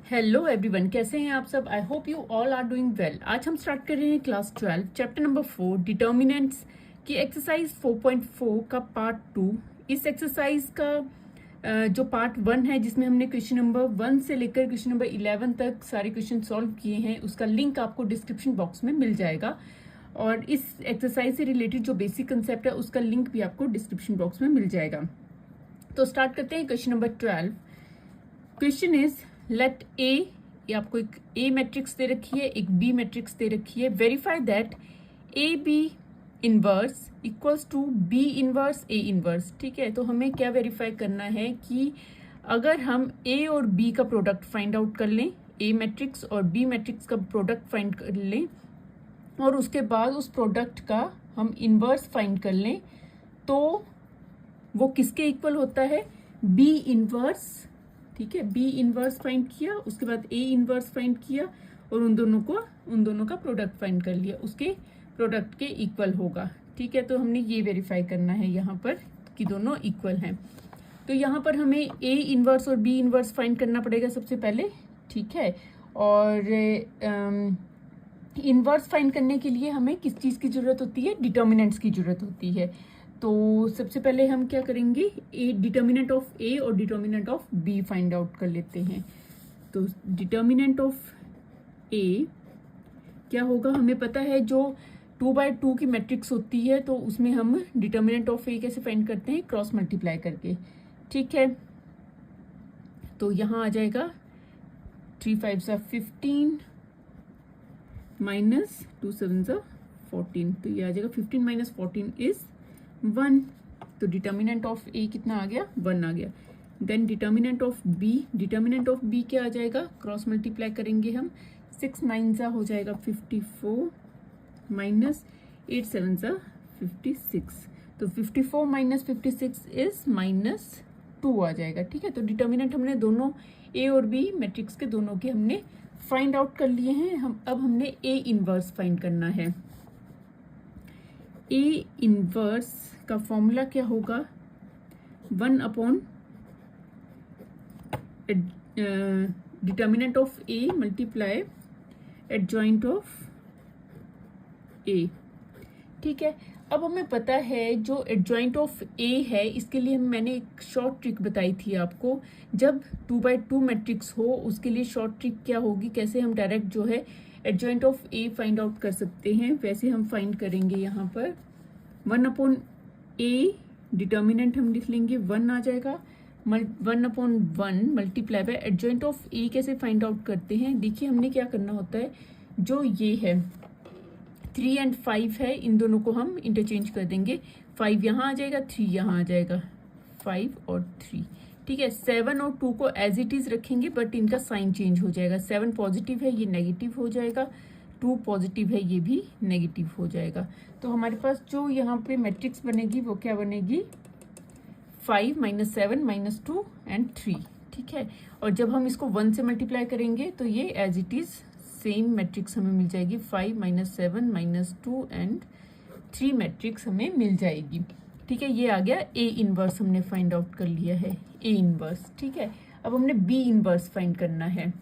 Hello everyone, कैसे हैं आप सब। I hope you all are doing well. आज हम स्टार्ट कर रहे हैं क्लास 12 चैप्टर नंबर 4 डिटर्मिनेंट्स की एक्सरसाइज 4.4 का पार्ट 2। इस एक्सरसाइज का जो पार्ट 1 है, जिसमें हमने क्वेश्चन नंबर 1 से लेकर क्वेश्चन नंबर 11 तक सारे क्वेश्चन सॉल्व किए हैं, उसका लिंक आपको डिस्क्रिप्शन बॉक्स में मिल जाएगा। और इस एक्सरसाइज से रिलेटेड जो बेसिक कंसेप्ट है उसका लिंक भी आपको डिस्क्रिप्शन बॉक्स में मिल जाएगा। तो स्टार्ट करते हैं question number 12। Question is let A, ये आपको एक ए मैट्रिक्स दे रखी है, एक बी मैट्रिक्स दे रखी है। Verify that A B inverse equals to B inverse A inverse. ठीक है, तो हमें क्या वेरीफाई करना है कि अगर हम ए और बी का प्रोडक्ट फाइंड आउट कर लें, ए मैट्रिक्स और बी मैट्रिक्स का प्रोडक्ट फाइंड कर लें और उसके बाद उस प्रोडक्ट का हम इनवर्स फाइंड कर लें, तो वो किसके इक्वल होता है? B inverse. ठीक है, बी इनवर्स फाइंड किया, उसके बाद ए इनवर्स फाइंड किया और उन दोनों का प्रोडक्ट फाइंड कर लिया, उसके प्रोडक्ट के इक्वल होगा। ठीक है, तो हमने ये वेरीफाई करना है यहाँ पर कि दोनों इक्वल हैं। तो यहाँ पर हमें ए इनवर्स और बी इनवर्स फाइंड करना पड़ेगा सबसे पहले। ठीक है, और इनवर्स फाइंड करने के लिए हमें किस चीज़ की ज़रूरत होती है? डिटर्मिनेंट्स की ज़रूरत होती है। तो सबसे पहले हम क्या करेंगे, ए डिटर्मिनेंट ऑफ ए और determinant of B find out कर लेते हैं। तो डिटर्मिनेंट ऑफ ए क्या होगा? हमें पता है जो 2x2 की मैट्रिक्स होती है, तो उसमें हम डिटर्मिनेंट ऑफ ए कैसे फाइंड करते हैं? क्रॉस मल्टीप्लाई करके। ठीक है, तो यहाँ आ जाएगा 3 5 15 माइनस 2 7 14, तो ये आ जाएगा 15 माइनस 14 इज 1। तो डिटर्मिनेंट ऑफ ए कितना आ गया? 1 आ गया। देन डिटर्मिनेंट ऑफ बी क्या आ जाएगा? क्रॉस मल्टीप्लाई करेंगे हम, 6 9 हो जाएगा 54 माइनस 8 7 56, तो 54 माइनस 56 इज -2 आ जाएगा। ठीक है, तो डिटर्मिनेंट हमने दोनों ए और बी मैट्रिक्स के दोनों के हमने फाइंड आउट कर लिए हैं। अब हमने ए इनवर्स फाइंड करना है। ए इनवर्स का फॉर्मूला क्या होगा? 1 upon determinant of A multiply adjoint of A. ठीक है, अब हमें पता है जो एडजॉइंट ऑफ ए है, इसके लिए मैंने एक शॉर्ट ट्रिक बताई थी आपको। जब 2x2 मैट्रिक्स हो उसके लिए शॉर्ट ट्रिक क्या होगी, कैसे हम डायरेक्ट जो है adjoint of A find out कर सकते हैं, वैसे हम फाइंड करेंगे। यहाँ पर 1 अपॉन ए डिटर्मिनेंट हम लिख लेंगे, 1 आ जाएगा। 1 upon 1 multiply by adjoint of A कैसे फाइंड आउट करते हैं? देखिए, हमने क्या करना होता है, जो ये है 3 और 5 है, इन दोनों को हम इंटरचेंज कर देंगे। 5 यहाँ आ जाएगा, 3 यहाँ आ जाएगा, 5 और 3। ठीक है, 7 और 2 को एज इट इज रखेंगे, बट इनका साइन चेंज हो जाएगा। 7 पॉजिटिव है, ये नेगेटिव हो जाएगा। 2 पॉजिटिव है, ये भी नेगेटिव हो जाएगा। तो हमारे पास जो यहाँ पे मैट्रिक्स बनेगी वो क्या बनेगी? 5 -7 -2 एंड 3। ठीक है, और जब हम इसको 1 से मल्टीप्लाई करेंगे तो ये as it is same matrix हमें मिल जाएगी। 5 -7 -2 एंड 3 मैट्रिक्स हमें मिल जाएगी। ठीक है, ये आ गया ए इनवर्स, हमने फाइंड आउट कर लिया है ए इनवर्स। ठीक है, अब हमने बी इनवर्स फाइंड करना है।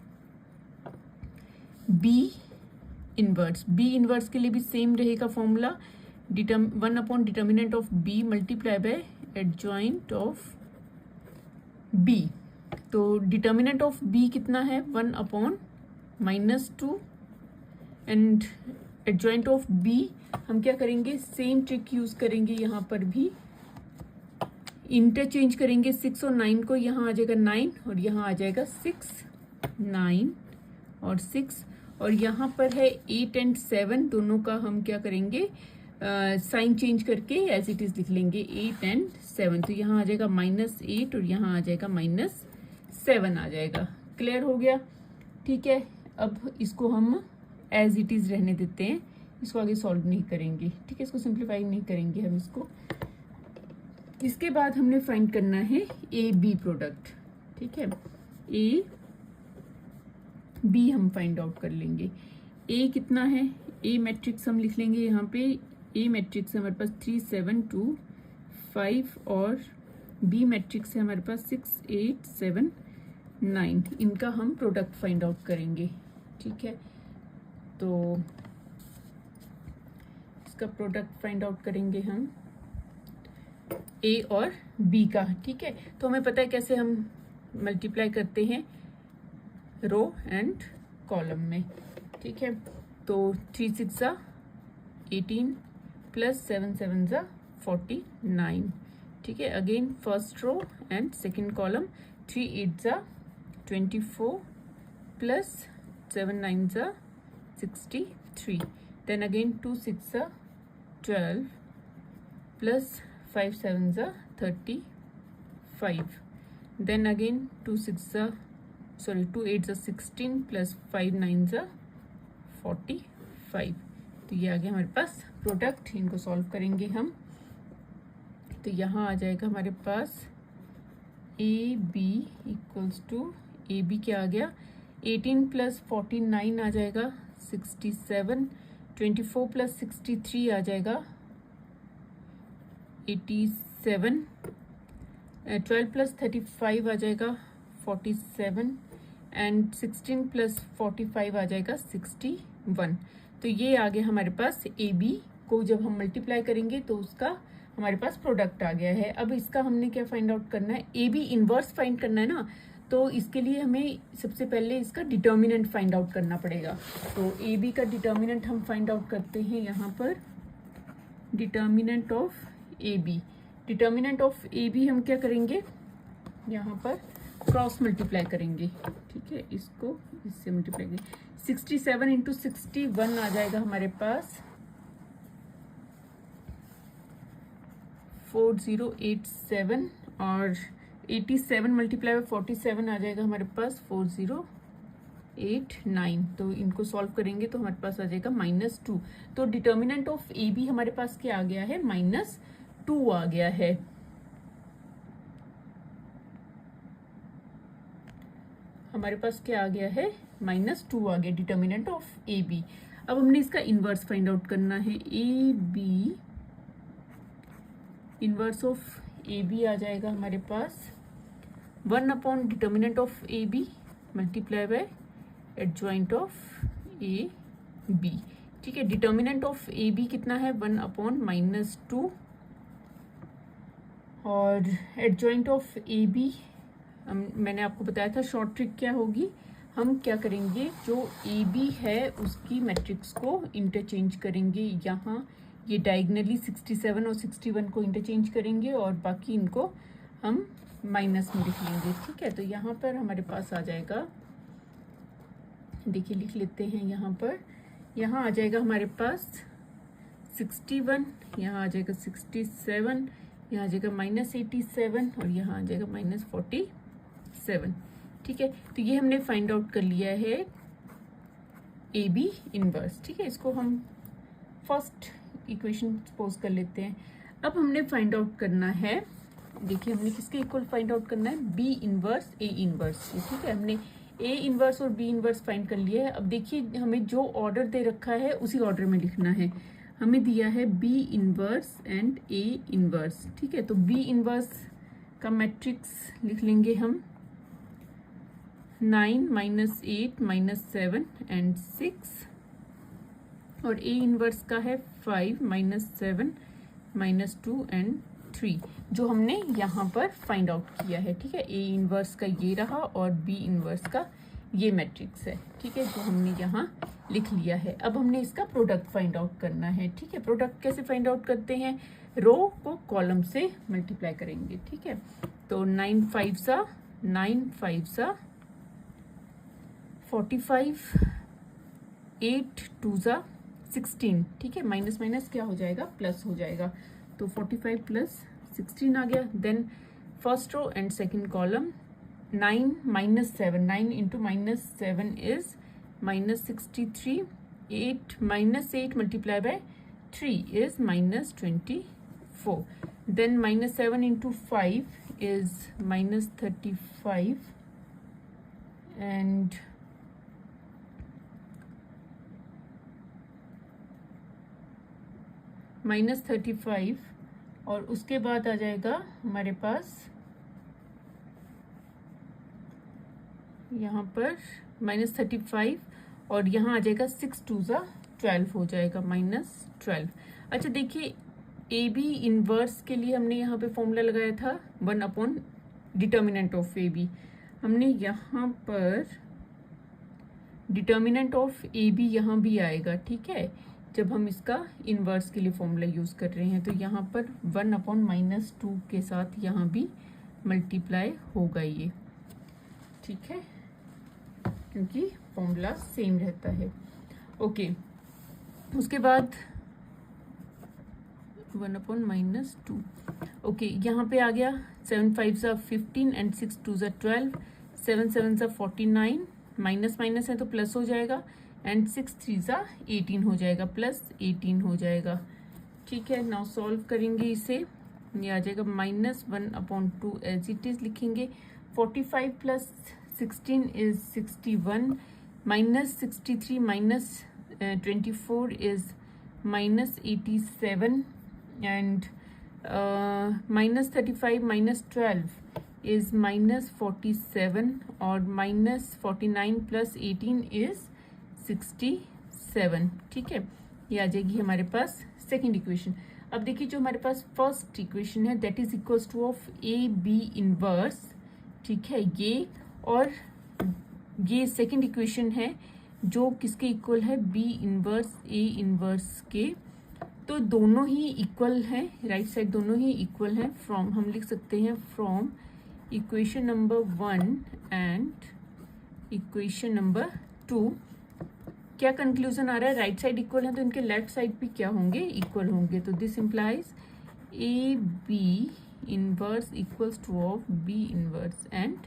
बी इनवर्स के लिए भी सेम रहेगा formula, 1 upon determinant of B multiply by adjoint of B. तो डिटर्मिनेंट ऑफ बी कितना है? 1 upon -2 and adjoint of B हम क्या करेंगे? सेम ट्रिक यूज करेंगे, यहाँ पर भी इंटरचेंज करेंगे। 6 और 9 को, यहाँ आ जाएगा 9 और यहाँ आ जाएगा 6, 9 और 6, और यहाँ पर है 8 एंड 7, दोनों का हम क्या करेंगे? साइन चेंज करके एज इट इज लिख लेंगे 8 एंड 7। तो यहाँ आ जाएगा -8 और यहाँ आ जाएगा -7 आ जाएगा। क्लियर हो गया? ठीक है, अब इसको हम एज इट इज रहने देते हैं, इसको आगे सॉल्व नहीं करेंगे। ठीक है, इसको सिंप्लीफाई नहीं करेंगे हम इसको। इसके बाद हमने फाइंड करना है ए बी प्रोडक्ट। ठीक है, ए बी हम फाइंड आउट कर लेंगे। ए कितना है? ए मैट्रिक्स हम लिख लेंगे यहाँ पे। ए मैट्रिक्स हमारे पास 3 7 2 5 और बी मैट्रिक्स है हमारे पास 6 8 7 9, इनका हम प्रोडक्ट फाइंड आउट करेंगे। ठीक है, तो इसका प्रोडक्ट फाइंड आउट करेंगे हम ए और बी का। ठीक है, तो हमें पता है कैसे हम मल्टीप्लाई करते हैं रो एंड कॉलम में। ठीक है, तो 3 6 ज़ा 18 प्लस 7 7 ज़ा 49। ठीक है, again first row and second column 3 8 ज़ा 24 प्लस 7 9 ज़ा 63। देन अगेन 2 6 ज़ा 12 प्लस 5 7 ज़ा 35। देन अगेन 2 8 ज़ा 16 प्लस 5 9 ज़ा 45। तो ये आ गया हमारे पास प्रोडक्ट। इनको सॉल्व करेंगे हम, तो यहाँ आ जाएगा हमारे पास A B equals to A B क्या आ गया 18 प्लस 49 आ जाएगा 67, 24 प्लस 63 आ जाएगा 87, 12 प्लस 35 आ जाएगा 47 एंड 16 प्लस 45 आ जाएगा 61। तो ये आ गया हमारे पास ए बी को जब हम मल्टीप्लाई करेंगे तो उसका हमारे पास प्रोडक्ट आ गया है। अब इसका हमने क्या फाइंड आउट करना है, ए बी इनवर्स फाइंड करना है ना, तो इसके लिए हमें सबसे पहले इसका डिटर्मिनेंट फाइंड आउट करना पड़ेगा। तो ए बी का डिटर्मिनेंट हम फाइंड आउट करते हैं यहाँ पर, determinant of A B. Determinant of A B हम क्या करेंगे, यहाँ पर क्रॉस मल्टीप्लाई करेंगे। ठीक है, इसको इससे मल्टीप्लाई करेंगे 67 इंटू 61 आ जाएगा हमारे पास 4087 और 87 मल्टीप्लाई बाय 47 आ जाएगा हमारे पास 4089। तो इनको सॉल्व करेंगे तो हमारे पास आ जाएगा -2। तो डिटर्मिनेंट ऑफ ए बी हमारे पास क्या आ गया है, -2 आ गया है। हमारे पास क्या आ गया है, -2 आ गया डिटर्मिनेंट ऑफ ए बी। अब हमने इसका इनवर्स फाइंड आउट करना है। A B inverse of A B आ जाएगा हमारे पास 1 upon determinant of A B multiply by adjoint of A B. ठीक है, डिटर्मिनेंट ऑफ ए बी कितना है 1 अपॉन -2 और एडजॉइंट ऑफ ए बी मैंने आपको बताया था शॉर्ट ट्रिक क्या होगी, हम क्या करेंगे जो ए बी है उसकी मैट्रिक्स को इंटरचेंज करेंगे। यहाँ ये डायगनली 67 और 61 को इंटरचेंज करेंगे और बाकी इनको हम माइनस में लिख लेंगे। ठीक है, तो यहाँ पर हमारे पास आ जाएगा, देखिए लिख लेते हैं यहाँ पर, यहाँ आ जाएगा हमारे पास 61, यहाँ आ जाएगा 67, यहाँ आ जाएगा -87 और यहाँ आ जाएगा -47। ठीक है, तो ये हमने फाइंड आउट कर लिया है ए बी इनवर्स। ठीक है, इसको हम फर्स्ट इक्वेशन सपोज कर लेते हैं। अब हमने फाइंड आउट करना है, देखिए हमने किसके इक्वल फाइंड आउट करना है, बी इनवर्स ए इनवर्स। ठीक है, हमने ए इनवर्स और बी इनवर्स फाइंड कर लिया है। अब देखिए हमें जो ऑर्डर दे रखा है उसी ऑर्डर में लिखना है। हमें दिया है B inverse and A inverse. ठीक है, तो बी इनवर्स का मैट्रिक्स लिख लेंगे हम 9 -8 -7 एंड 6 और ए इनवर्स का है 5 -7 -2 एंड 3 जो हमने यहाँ पर फाइंड आउट किया है। ठीक है, ए इनवर्स का ये रहा और बी इनवर्स का ये मैट्रिक्स है। ठीक है, जो हमने यहाँ लिख लिया है। अब हमने इसका प्रोडक्ट फाइंड आउट करना है। ठीक है, प्रोडक्ट कैसे फाइंड आउट करते हैं, रो को कॉलम से मल्टीप्लाई करेंगे। ठीक है, तो 9 5 सा 45, 8 2 सा 16। ठीक है, माइनस माइनस क्या हो जाएगा, प्लस हो जाएगा। तो 45 प्लस 16 आ गया। Then first row and second column 9 -7, 9 into -7 is -63, 8 -8 multiply by 3 is -24। Then -7 into 5 is -35 and -35 और उसके बाद आ जाएगा हमारे पास यहाँ पर -35 और यहाँ आ जाएगा 6 2 12 हो जाएगा -12। अच्छा देखिए ए बी इनवर्स के लिए हमने यहाँ पे फॉर्मूला लगाया था 1 डिटर्मिनेंट ऑफ ए बी। हमने यहाँ पर डिटर्मिनेंट ऑफ ए बी यहाँ भी आएगा, ठीक है, जब हम इसका इनवर्स के लिए फॉर्मूला यूज़ कर रहे हैं। तो यहाँ पर 1/-2 के साथ यहाँ भी मल्टीप्लाई होगा ये, ठीक है, क्योंकि फॉर्मूला सेम रहता है। ओके, उसके बाद 1/-2। ओके, यहाँ पे आ गया 7 5 15 एंड 6 2 12, 7 7 49, माइनस माइनस है तो प्लस हो जाएगा, एंड 6 3 18 हो जाएगा, प्लस 18 हो जाएगा, ठीक है। नाउ सॉल्व करेंगे इसे, ये आ जाएगा -1/2 एज इट इज लिखेंगे। 45 + 16 इज 61, -63 -24 इज -87, एंड -35 - 12 is -47, और -49 + 18 is 67, ठीक है। ये आ जाएगी हमारे पास सेकंड इक्वेशन। अब देखिए जो हमारे पास फर्स्ट इक्वेशन है that is equals to of A B inverse, ठीक है, ये, और ये सेकंड इक्वेशन है जो किसके इक्वल है, बी इनवर्स ए इनवर्स के। तो दोनों ही इक्वल हैं, राइट साइड दोनों ही इक्वल हैं। फ्रॉम हम लिख सकते हैं from equation number 1 and equation number 2 क्या कंक्लूजन आ रहा है, राइट साइड इक्वल है तो इनके लेफ्ट साइड भी क्या होंगे, इक्वल होंगे। तो this implies A B inverse equals to of B inverse and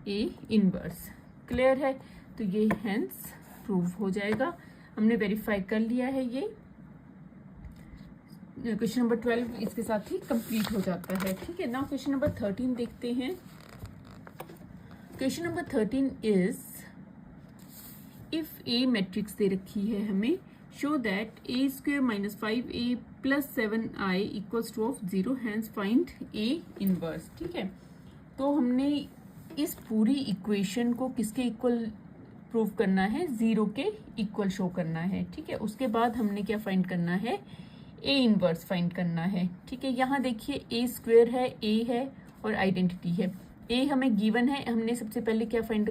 A inverse. Clear है, तो ये हेंस प्रूव हो जाएगा, हमने वेरीफाई कर लिया है। ये क्वेश्चन नंबर 12 इसके साथ ही कंप्लीट हो जाता है, ठीक है। नाउ क्वेश्चन नंबर 13 देखते हैं। Question number 13 is if A matrix दे रखी है हमें, show that a² - 5a + 7i equals to of 0, hence find A inverse, ठीक है। तो हमने इस पूरी इक्वेशन को किसके इक्वल प्रूव करना है, 0 के इक्वल शो करना है, ठीक है। उसके बाद हमने क्या फाइंड करना है, ए इनवर्स फाइंड करना है, ठीक है। यहाँ देखिए a² है, a है और आइडेंटिटी है। a हमें गिवन है, हमने सबसे पहले क्या फाइंड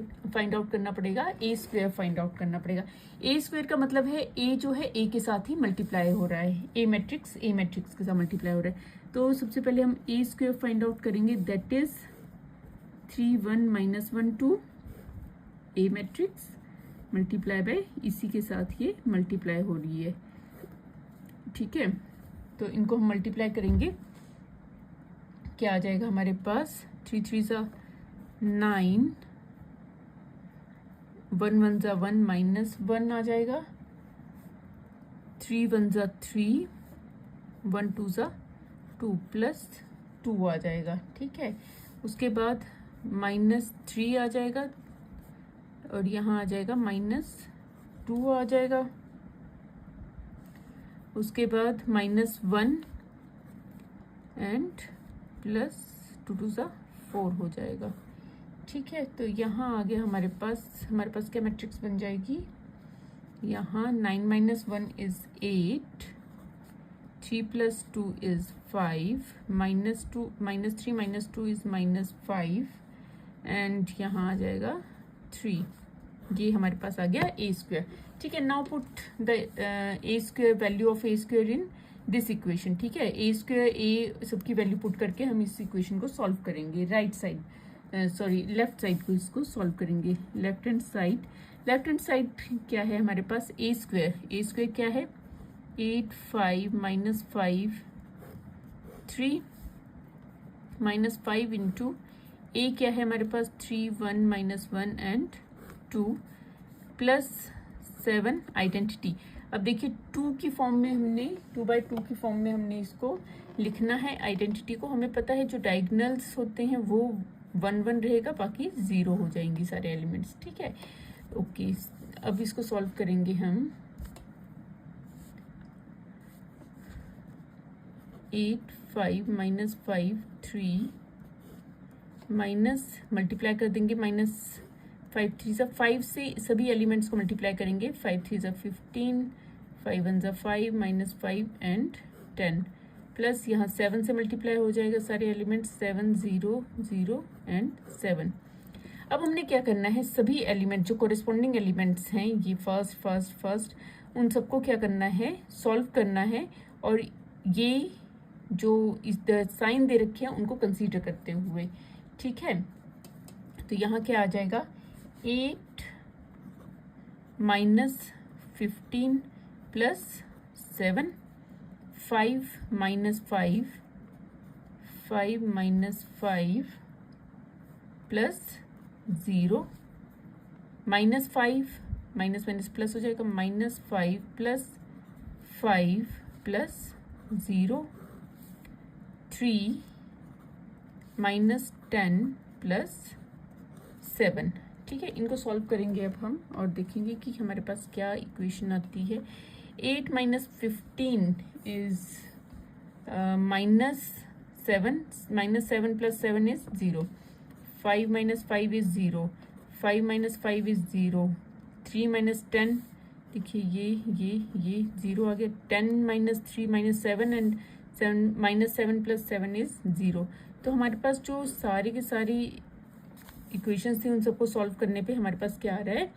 आउट करना पड़ेगा, a² फाइंड आउट करना पड़ेगा। a² का मतलब है a जो है a के साथ ही मल्टीप्लाई हो रहा है, a मैट्रिक्स के साथ मल्टीप्लाई हो रहा है। तो सबसे पहले हम a² फाइंड आउट करेंगे, that is 3 1 - 1 2 a matrix multiply by इसी के साथ ये मल्टीप्लाई हो रही है, ठीक है। तो इनको हम मल्टीप्लाई करेंगे, क्या आ जाएगा हमारे पास, 3 3 9, 1 1 1 -1 आ जाएगा, 3 1 3, 1 2 2 + 2 आ जाएगा, ठीक है। उसके बाद -3 आ जाएगा और यहाँ आ जाएगा -2 आ जाएगा। उसके बाद -1 एंड +2 2 4 हो जाएगा, ठीक है। तो यहाँ आगे हमारे पास क्या मैट्रिक्स बन जाएगी, यहाँ 9 - 1 इज 8, 3 + 2 इज 5, -3 - 2 इज -5, एंड यहाँ आ जाएगा 3। ये हमारे पास आ गया a², ठीक है। Now put the a² value of a² in this equation, ठीक है। a² a सबकी वैल्यू पुट करके हम इस इक्वेशन को सॉल्व करेंगे, राइट साइड लेफ्ट साइड को इसको सॉल्व करेंगे। लेफ्ट हैंड साइड क्या है हमारे पास, a² क्या है, 8 5 - 5 3 -5 इंटू a क्या है हमारे पास, 3 1 - 1 एंड 2 + 7 आइडेंटिटी। अब देखिए 2 की फॉर्म में हमने 2/2 की फॉर्म में हमने इसको लिखना है आइडेंटिटी को। हमें पता है जो डायगोनल्स होते हैं वो 1 1 रहेगा, बाकी 0 हो जाएंगी सारे एलिमेंट्स, ठीक है। ओके, अब इसको सॉल्व करेंगे हम। 8 5 - 5 3 माइनस मल्टीप्लाई कर देंगे, 5 3 ज़ा 5 से सभी एलिमेंट्स को मल्टीप्लाई करेंगे। 5 3 ज़ा 15, 5 1 ज़ा 5, -5 एंड 10, प्लस यहाँ 7 से मल्टीप्लाई हो जाएगा सारे एलिमेंट्स, 7 0 0 एंड 7। अब हमने क्या करना है, सभी एलिमेंट जो कोरिस्पोंडिंग एलिमेंट्स हैं, ये फर्स्ट, उन सबको क्या करना है, सॉल्व करना है, और ये जो इस साइन दे रखे हैं उनको कंसीडर करते हुए, ठीक है। तो यहाँ क्या आ जाएगा, 8 -15 प्लस 7, 5 -5, 5 -5 प्लस 0, -5 माइनस प्लस हो जाएगा, -5 प्लस 5 प्लस 0, 3 -10 प्लस 7, ठीक है। इनको सॉल्व करेंगे अब हम और देखेंगे कि हमारे पास क्या इक्वेशन आती है। 8 -15 is -7, -7 plus 7 is 0, 5 -5 is 0, 5 -5 is 0, 3 -10, देखिए ये 0 आ गया, 10 -3 -7 एंड 7 प्लस 7 इज 0। तो हमारे पास जो सारी की सारी इक्वेशंस थी उन सबको सॉल्व करने पे हमारे पास क्या आ रहा है,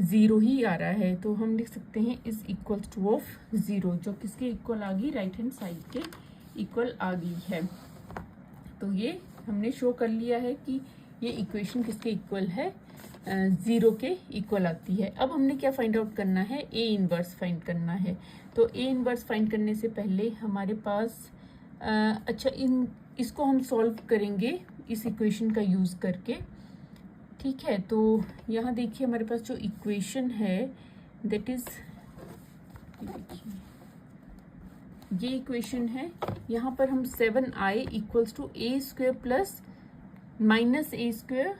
0 ही आ रहा है। तो हम लिख सकते हैं इज इक्वल्स टू ऑफ 0, जो किसके इक्वल आ गई, राइट हैंड साइड के इक्वल आ गई है। तो ये हमने शो कर लिया है कि ये इक्वेशन किसके इक्वल है, 0 के इक्वल आती है। अब हमने क्या फाइंड आउट करना है, ए इनवर्स फाइंड करना है। तो ए इनवर्स फाइंड करने से पहले हमारे पास अच्छा इसको हम सॉल्व करेंगे इस इक्वेशन का यूज़ करके, ठीक है। तो यहाँ देखिए हमारे पास जो इक्वेशन है दैट इज़, ये इक्वेशन है। यहाँ पर हम 7i equals to a² plus -a²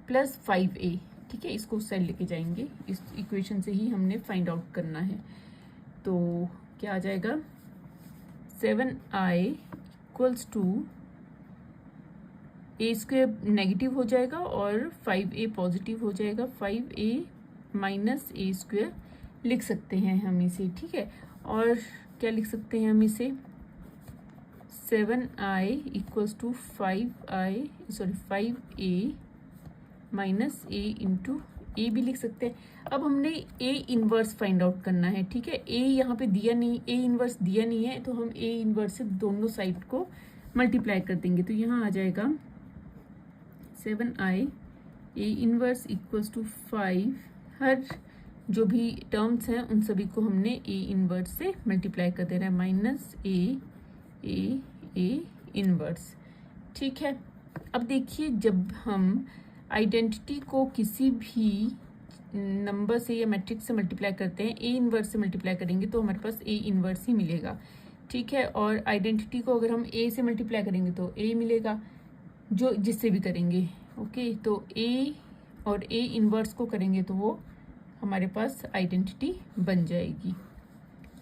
plus 5a, ठीक है, इसको उस साइड लेके जाएंगे। इस इक्वेशन से ही हमने फाइंड आउट करना है। तो क्या आ जाएगा, 7i equals to a² negative हो जाएगा और 5a पॉजिटिव हो जाएगा, 5a माइनस a² लिख सकते हैं हम इसे, ठीक है। और क्या लिख सकते हैं हम इसे, 7i equals to 5a minus a into A भी लिख सकते हैं। अब हमने ए इनवर्स फाइंड आउट करना है, ठीक है। ए यहाँ पे दिया नहीं, ए इनवर्स दिया नहीं है, तो हम ए इनवर्स से दोनों साइड को मल्टीप्लाई कर देंगे। तो यहाँ आ जाएगा 7i A inverse equals to 5, हर जो भी टर्म्स हैं उन सभी को हमने ए इनवर्स से मल्टीप्लाई कर देना है, माइनस ए इनवर्स, ठीक है। अब देखिए जब हम आइडेंटिटी को किसी भी नंबर से या मैट्रिक्स से मल्टीप्लाई करते हैं, ए इनवर्स से मल्टीप्लाई करेंगे तो हमारे पास ए इनवर्स ही मिलेगा, ठीक है। और आइडेंटिटी को अगर हम ए से मल्टीप्लाई करेंगे तो ए मिलेगा, जो जिससे भी करेंगे, ओके। तो ए और ए इनवर्स को करेंगे तो वो हमारे पास आइडेंटिटी बन जाएगी,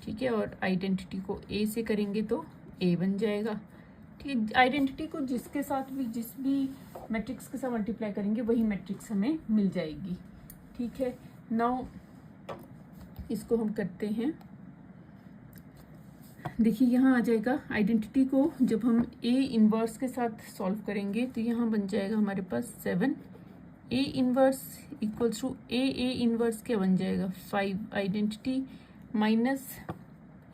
ठीक है। और आइडेंटिटी को ए से करेंगे तो ए बन जाएगा, ठीक है। आइडेंटिटी को जिसके साथ भी, जिस भी मैट्रिक्स के साथ मल्टीप्लाई करेंगे वही मैट्रिक्स हमें मिल जाएगी, ठीक है। नाउ इसको हम करते हैं, देखिए यहाँ आ जाएगा आइडेंटिटी को जब हम ए इनवर्स के साथ सॉल्व करेंगे तो यहाँ बन जाएगा हमारे पास 7 A inverse equals to A inverse क्या बन जाएगा, 5 आइडेंटिटी माइनस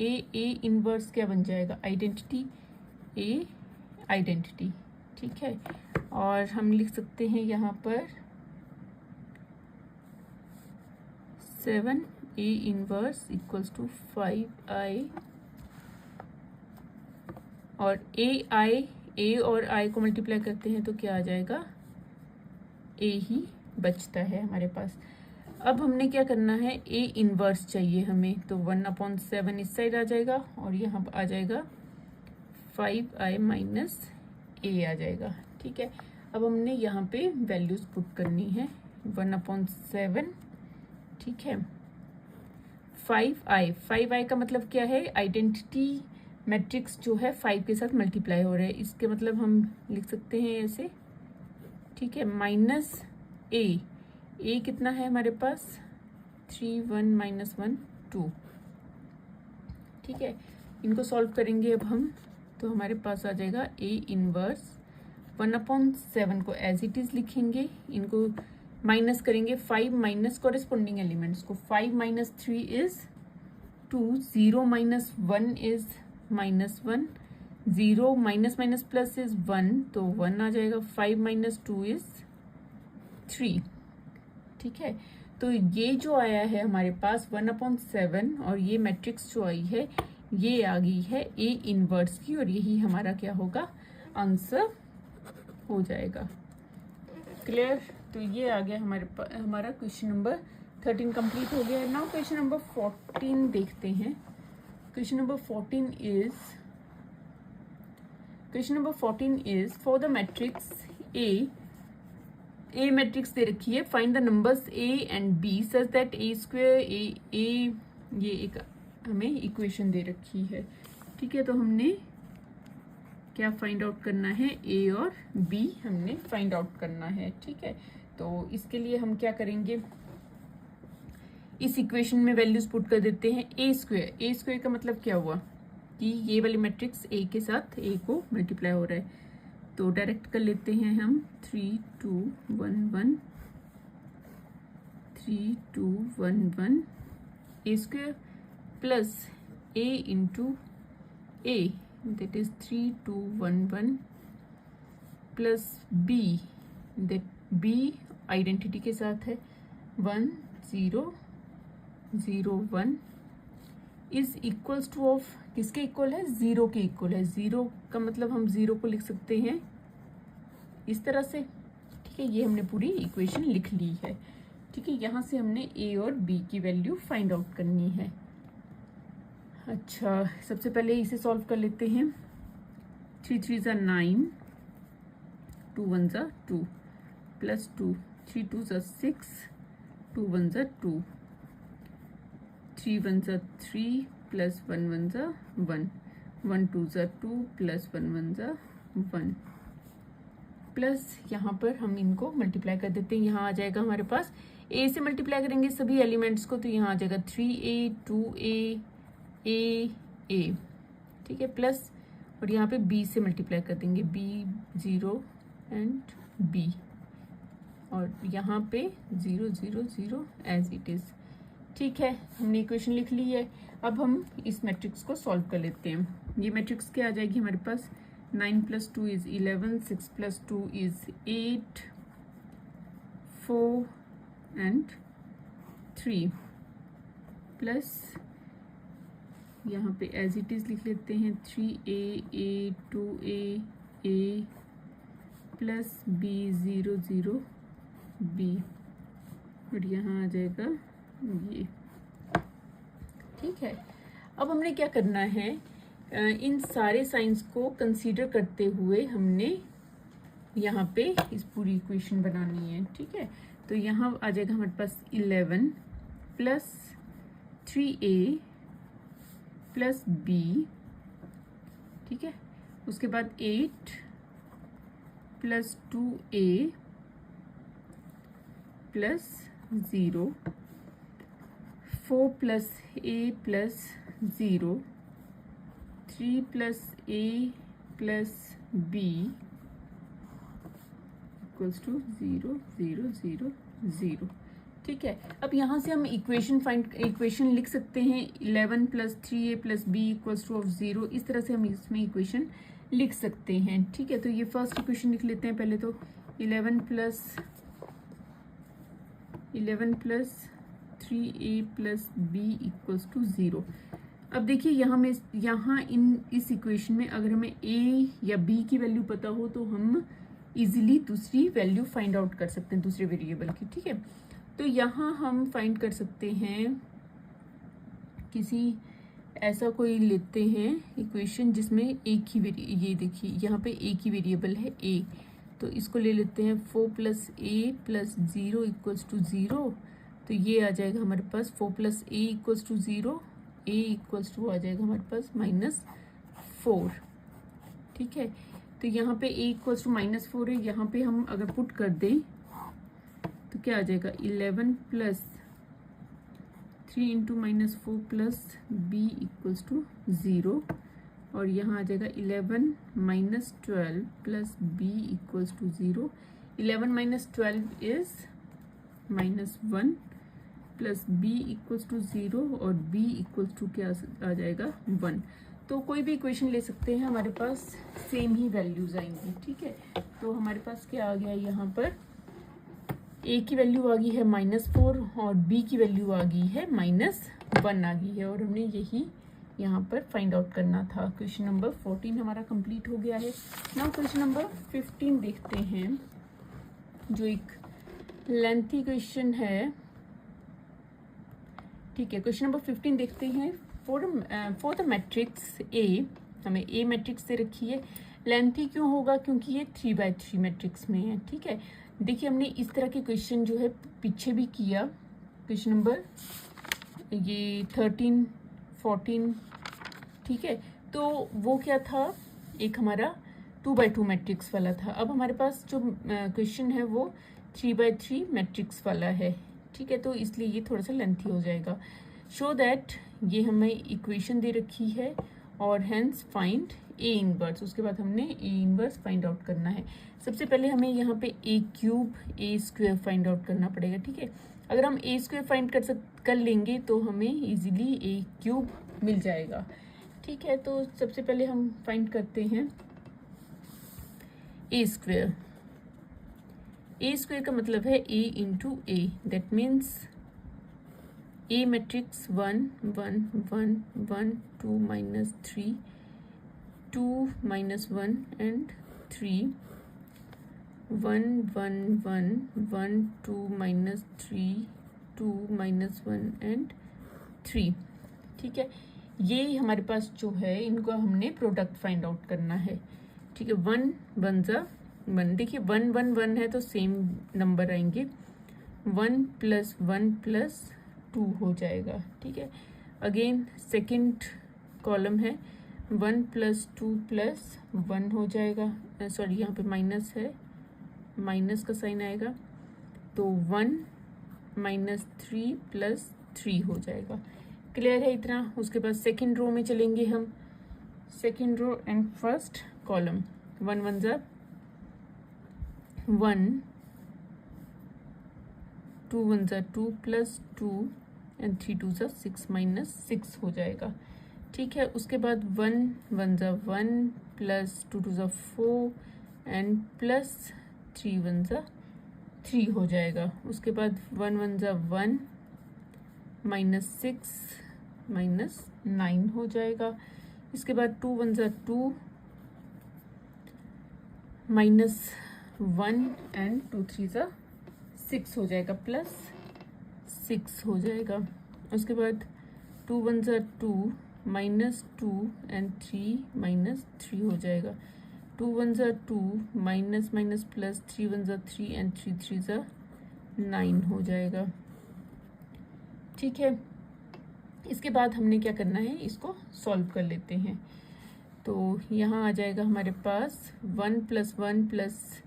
ए इनवर्स क्या बन जाएगा, आइडेंटिटी ए आइडेंटिटी, ठीक है। और हम लिख सकते हैं यहाँ पर 7 A inverse equals to 5i, और ए और आई को मल्टीप्लाई करते हैं तो क्या आ जाएगा, ए ही बचता है हमारे पास। अब हमने क्या करना है, ए इनवर्स चाहिए हमें, तो 1/7 इस साइड आ जाएगा और यहाँ आ जाएगा 5i माइनस ए आ जाएगा, ठीक है। अब हमने यहाँ पे वैल्यूज पुट करनी है, 1/7, ठीक है। 5i का मतलब क्या है, आइडेंटिटी मैट्रिक्स जो है 5 के साथ मल्टीप्लाई हो रहा है, इसके मतलब हम लिख सकते हैं ऐसे, ठीक है। माइनस ए कितना है हमारे पास 3 1 माइनस 1 2। ठीक है, इनको सॉल्व करेंगे अब हम, तो हमारे पास आ जाएगा ए इनवर्स 1/7 को एज इट इज लिखेंगे, इनको माइनस करेंगे 5 माइनस कॉरेस्पॉन्डिंग एलिमेंट्स को, 5 minus 3 is 2, 0 minus 1 is -1, 0 minus minus plus is 1, तो 1 आ जाएगा, 5 माइनस 2 इज 3। ठीक है, तो ये जो आया है हमारे पास 1/7 और ये मैट्रिक्स जो आई है ये आ गई है ए इनवर्स की, और यही हमारा क्या होगा, आंसर हो जाएगा। क्लियर? तो ये आ गया हमारा क्वेश्चन नंबर 13 कंप्लीट हो गया है। नाउ क्वेश्चन नंबर 14 देखते हैं। Question number 14 is for the matrix A matrix दे रखी है, find the numbers A and B such that A square A ये एक हमें इक्वेशन दे रखी है। ठीक है, तो हमने क्या फाइंड आउट करना है, ए और बी हमने फाइंड आउट करना है। ठीक है, तो इसके लिए हम क्या करेंगे, इस इक्वेशन में वैल्यूज पुट कर देते हैं। ए स्क्वायर का मतलब क्या हुआ कि ये वाली मैट्रिक्स ए के साथ ए को मल्टीप्लाई हो रहा है, तो डायरेक्ट कर लेते हैं हम 3 2 1 1 3 2 1 1 ए square plus A into A that is 3 2 1 1 plus b that b identity के साथ है 1 0 0 1 इज इक्वल्स टू ऑफ किसके इक्वल है, 0 के इक्वल है। 0 का मतलब हम 0 को लिख सकते हैं इस तरह से। ठीक है, ये हमने पूरी इक्वेशन लिख ली है। ठीक है, यहाँ से हमने a और b की वैल्यू फाइंड आउट करनी है। अच्छा, सबसे पहले इसे सॉल्व कर लेते हैं। 3 3 ज़ा 9, 2 1 ज़ा 2 प्लस 2, 3 2 ज़ा 6, 2 1 ज़ा 2, 3 1 ज़ा 3 प्लस 1 1 ज़ा 1, 1 2 ज़ा 2 प्लस 1 1 ज़ा 1 प्लस यहाँ पर हम इनको मल्टीप्लाई कर देते हैं। यहाँ आ जाएगा हमारे पास a से मल्टीप्लाई करेंगे सभी एलिमेंट्स को, तो यहाँ आ जाएगा 3a 2a a। ठीक है, प्लस और यहाँ पे b से मल्टीप्लाई कर देंगे, b 0 एंड b, और यहाँ पे 0 0 0 एज इट इज। ठीक है, हमने इक्वेशन लिख ली है। अब हम इस मैट्रिक्स को सॉल्व कर लेते हैं। ये मैट्रिक्स क्या आ जाएगी हमारे पास, 9 + 2 इज 11, 6 + 2 इज 8, 4 एंड 3 प्लस यहाँ पे एज इट इज लिख लेते हैं 3a 2a plus b 0 0 b, और यहाँ आ जाएगा ये। ठीक है, अब हमने क्या करना है, इन सारे साइंस को कंसीडर करते हुए हमने यहाँ पे इस पूरी इक्वेशन बनानी है। ठीक है, तो यहाँ आ जाएगा हमारे पास 11 प्लस 3a प्लस b। ठीक है, उसके बाद 8 plus 2a plus 0, 4 plus a plus 0, 3 plus a plus b equals to 0 0 0 0। ठीक है, अब यहाँ से हम इक्वेशन लिख सकते हैं 11 plus 3a plus b equals to of 0। इस तरह से हम इसमें इक्वेशन लिख सकते हैं। ठीक है, तो ये फर्स्ट इक्वेशन लिख लेते हैं पहले। तो 11 plus 3a plus b equals to 0। अब देखिए यहाँ इस इक्वेशन में अगर हमें a या b की वैल्यू पता हो तो हम इजीली दूसरी वैल्यू फाइंड आउट कर सकते हैं दूसरे वेरिएबल की। ठीक है, तो यहाँ हम फाइंड कर सकते हैं किसी ऐसा कोई लेते हैं इक्वेशन जिसमें एक ही ये देखिए यहाँ पे एक ही वेरिएबल है a, तो इसको ले लेते हैं 4 plus a plus 0 equals to 0। तो ये आ जाएगा हमारे पास 4 plus a equals to 0, a equals to आ जाएगा हमारे पास -4। ठीक है, तो यहाँ पे a इक्वल्स टू -4 है। यहाँ पे हम अगर पुट कर दें क्या आ जाएगा 11 plus 3 into -4 plus b equals to 0, और यहाँ आ जाएगा 11 minus 12 plus b equals to 0। 11 minus 12 is -1 plus b equals to 0 और b इक्वल्स टू क्या आ जाएगा 1। तो कोई भी इक्वेशन ले सकते हैं, हमारे पास सेम ही वैल्यूज आएंगी। ठीक है, तो हमारे पास क्या आ गया यहाँ पर, a की वैल्यू आ गई है -4 और b की वैल्यू आ गई है -1 आ गई है, और हमने यही यहाँ पर फाइंड आउट करना था। क्वेश्चन नंबर 14 हमारा कंप्लीट हो गया है। नाउ क्वेश्चन नंबर 15 देखते हैं, जो एक लेंथी क्वेश्चन है। ठीक है, क्वेश्चन नंबर 15 देखते हैं। फॉर द मैट्रिक्स ए, हमें ए मैट्रिक्स दे रखी है। लेंथी क्यों होगा, क्योंकि ये 3x3 मैट्रिक्स में है। ठीक है, देखिए हमने इस तरह के क्वेश्चन जो है पीछे भी किया, क्वेश्चन नंबर ये 13, 14। ठीक है, तो वो क्या था, एक हमारा 2x2 मैट्रिक्स वाला था। अब हमारे पास जो क्वेश्चन है वो 3x3 मैट्रिक्स वाला है। ठीक है, तो इसलिए ये थोड़ा सा लेंथी हो जाएगा। शो दैट, ये हमें इक्वेशन दे रखी है, और हेंस फाइंड ए इनवर्स। उसके बाद हमने ए इनवर्स फाइंड आउट करना है। सबसे पहले हमें यहाँ पे ए क्यूब ए स्क्वायर फाइंड आउट करना पड़ेगा। ठीक है, अगर हम ए स्क्वायर फाइंड कर लेंगे तो हमें इजीली ए क्यूब मिल जाएगा। ठीक है, तो सबसे पहले हम फाइंड करते हैं ए स्क्वायर। ए स्क्वायर का मतलब है A into A, that means A matrix 1 1 1 1 2 -3 2 -1 and 3 1 1 1 1 2 -3 2 -1 and 3। ठीक है, ये हमारे पास जो है इनको हमने प्रोडक्ट फाइंड आउट करना है। ठीक है, 1 1 ज़ा 1, देखिए 1 1 1 है तो सेम नंबर आएंगे, 1 प्लस 1 प्लस 2 हो जाएगा। ठीक है, अगेन सेकंड कॉलम है, 1 प्लस 2 प्लस 1 हो जाएगा। सॉरी, यहाँ पे माइनस है, माइनस का साइन आएगा, तो 1 -3 प्लस 3 हो जाएगा। क्लियर है इतना। उसके बाद सेकंड रो में चलेंगे हम, second row and first column, 1 1 ज़ा 1 2 1 ज़ा 2 प्लस 2 एंड 3 2 ज़ा 6 -6 हो जाएगा। ठीक है, उसके बाद 1 1 ज़ा 1 प्लस 2 2 ज़ा 4 एंड प्लस 3 1 ज़ा 3 हो जाएगा। उसके बाद 1 1 ज़ा 1 -6 -9 हो जाएगा। इसके बाद 2 1 ज़ा 2 -1 एंड 2 3 ज़ा 6 हो जाएगा, प्लस 6 हो जाएगा। उसके बाद 2 1 ज़ा 2 -2 एंड 3 -3 हो जाएगा। 2 1 ज़ा 2 माइनस प्लस 3 1 ज़ा 3 एंड 3 3 ज़ा 9 हो जाएगा। ठीक है, इसके बाद हमने क्या करना है, इसको सॉल्व कर लेते हैं। तो यहाँ आ जाएगा हमारे पास 1 + 1 +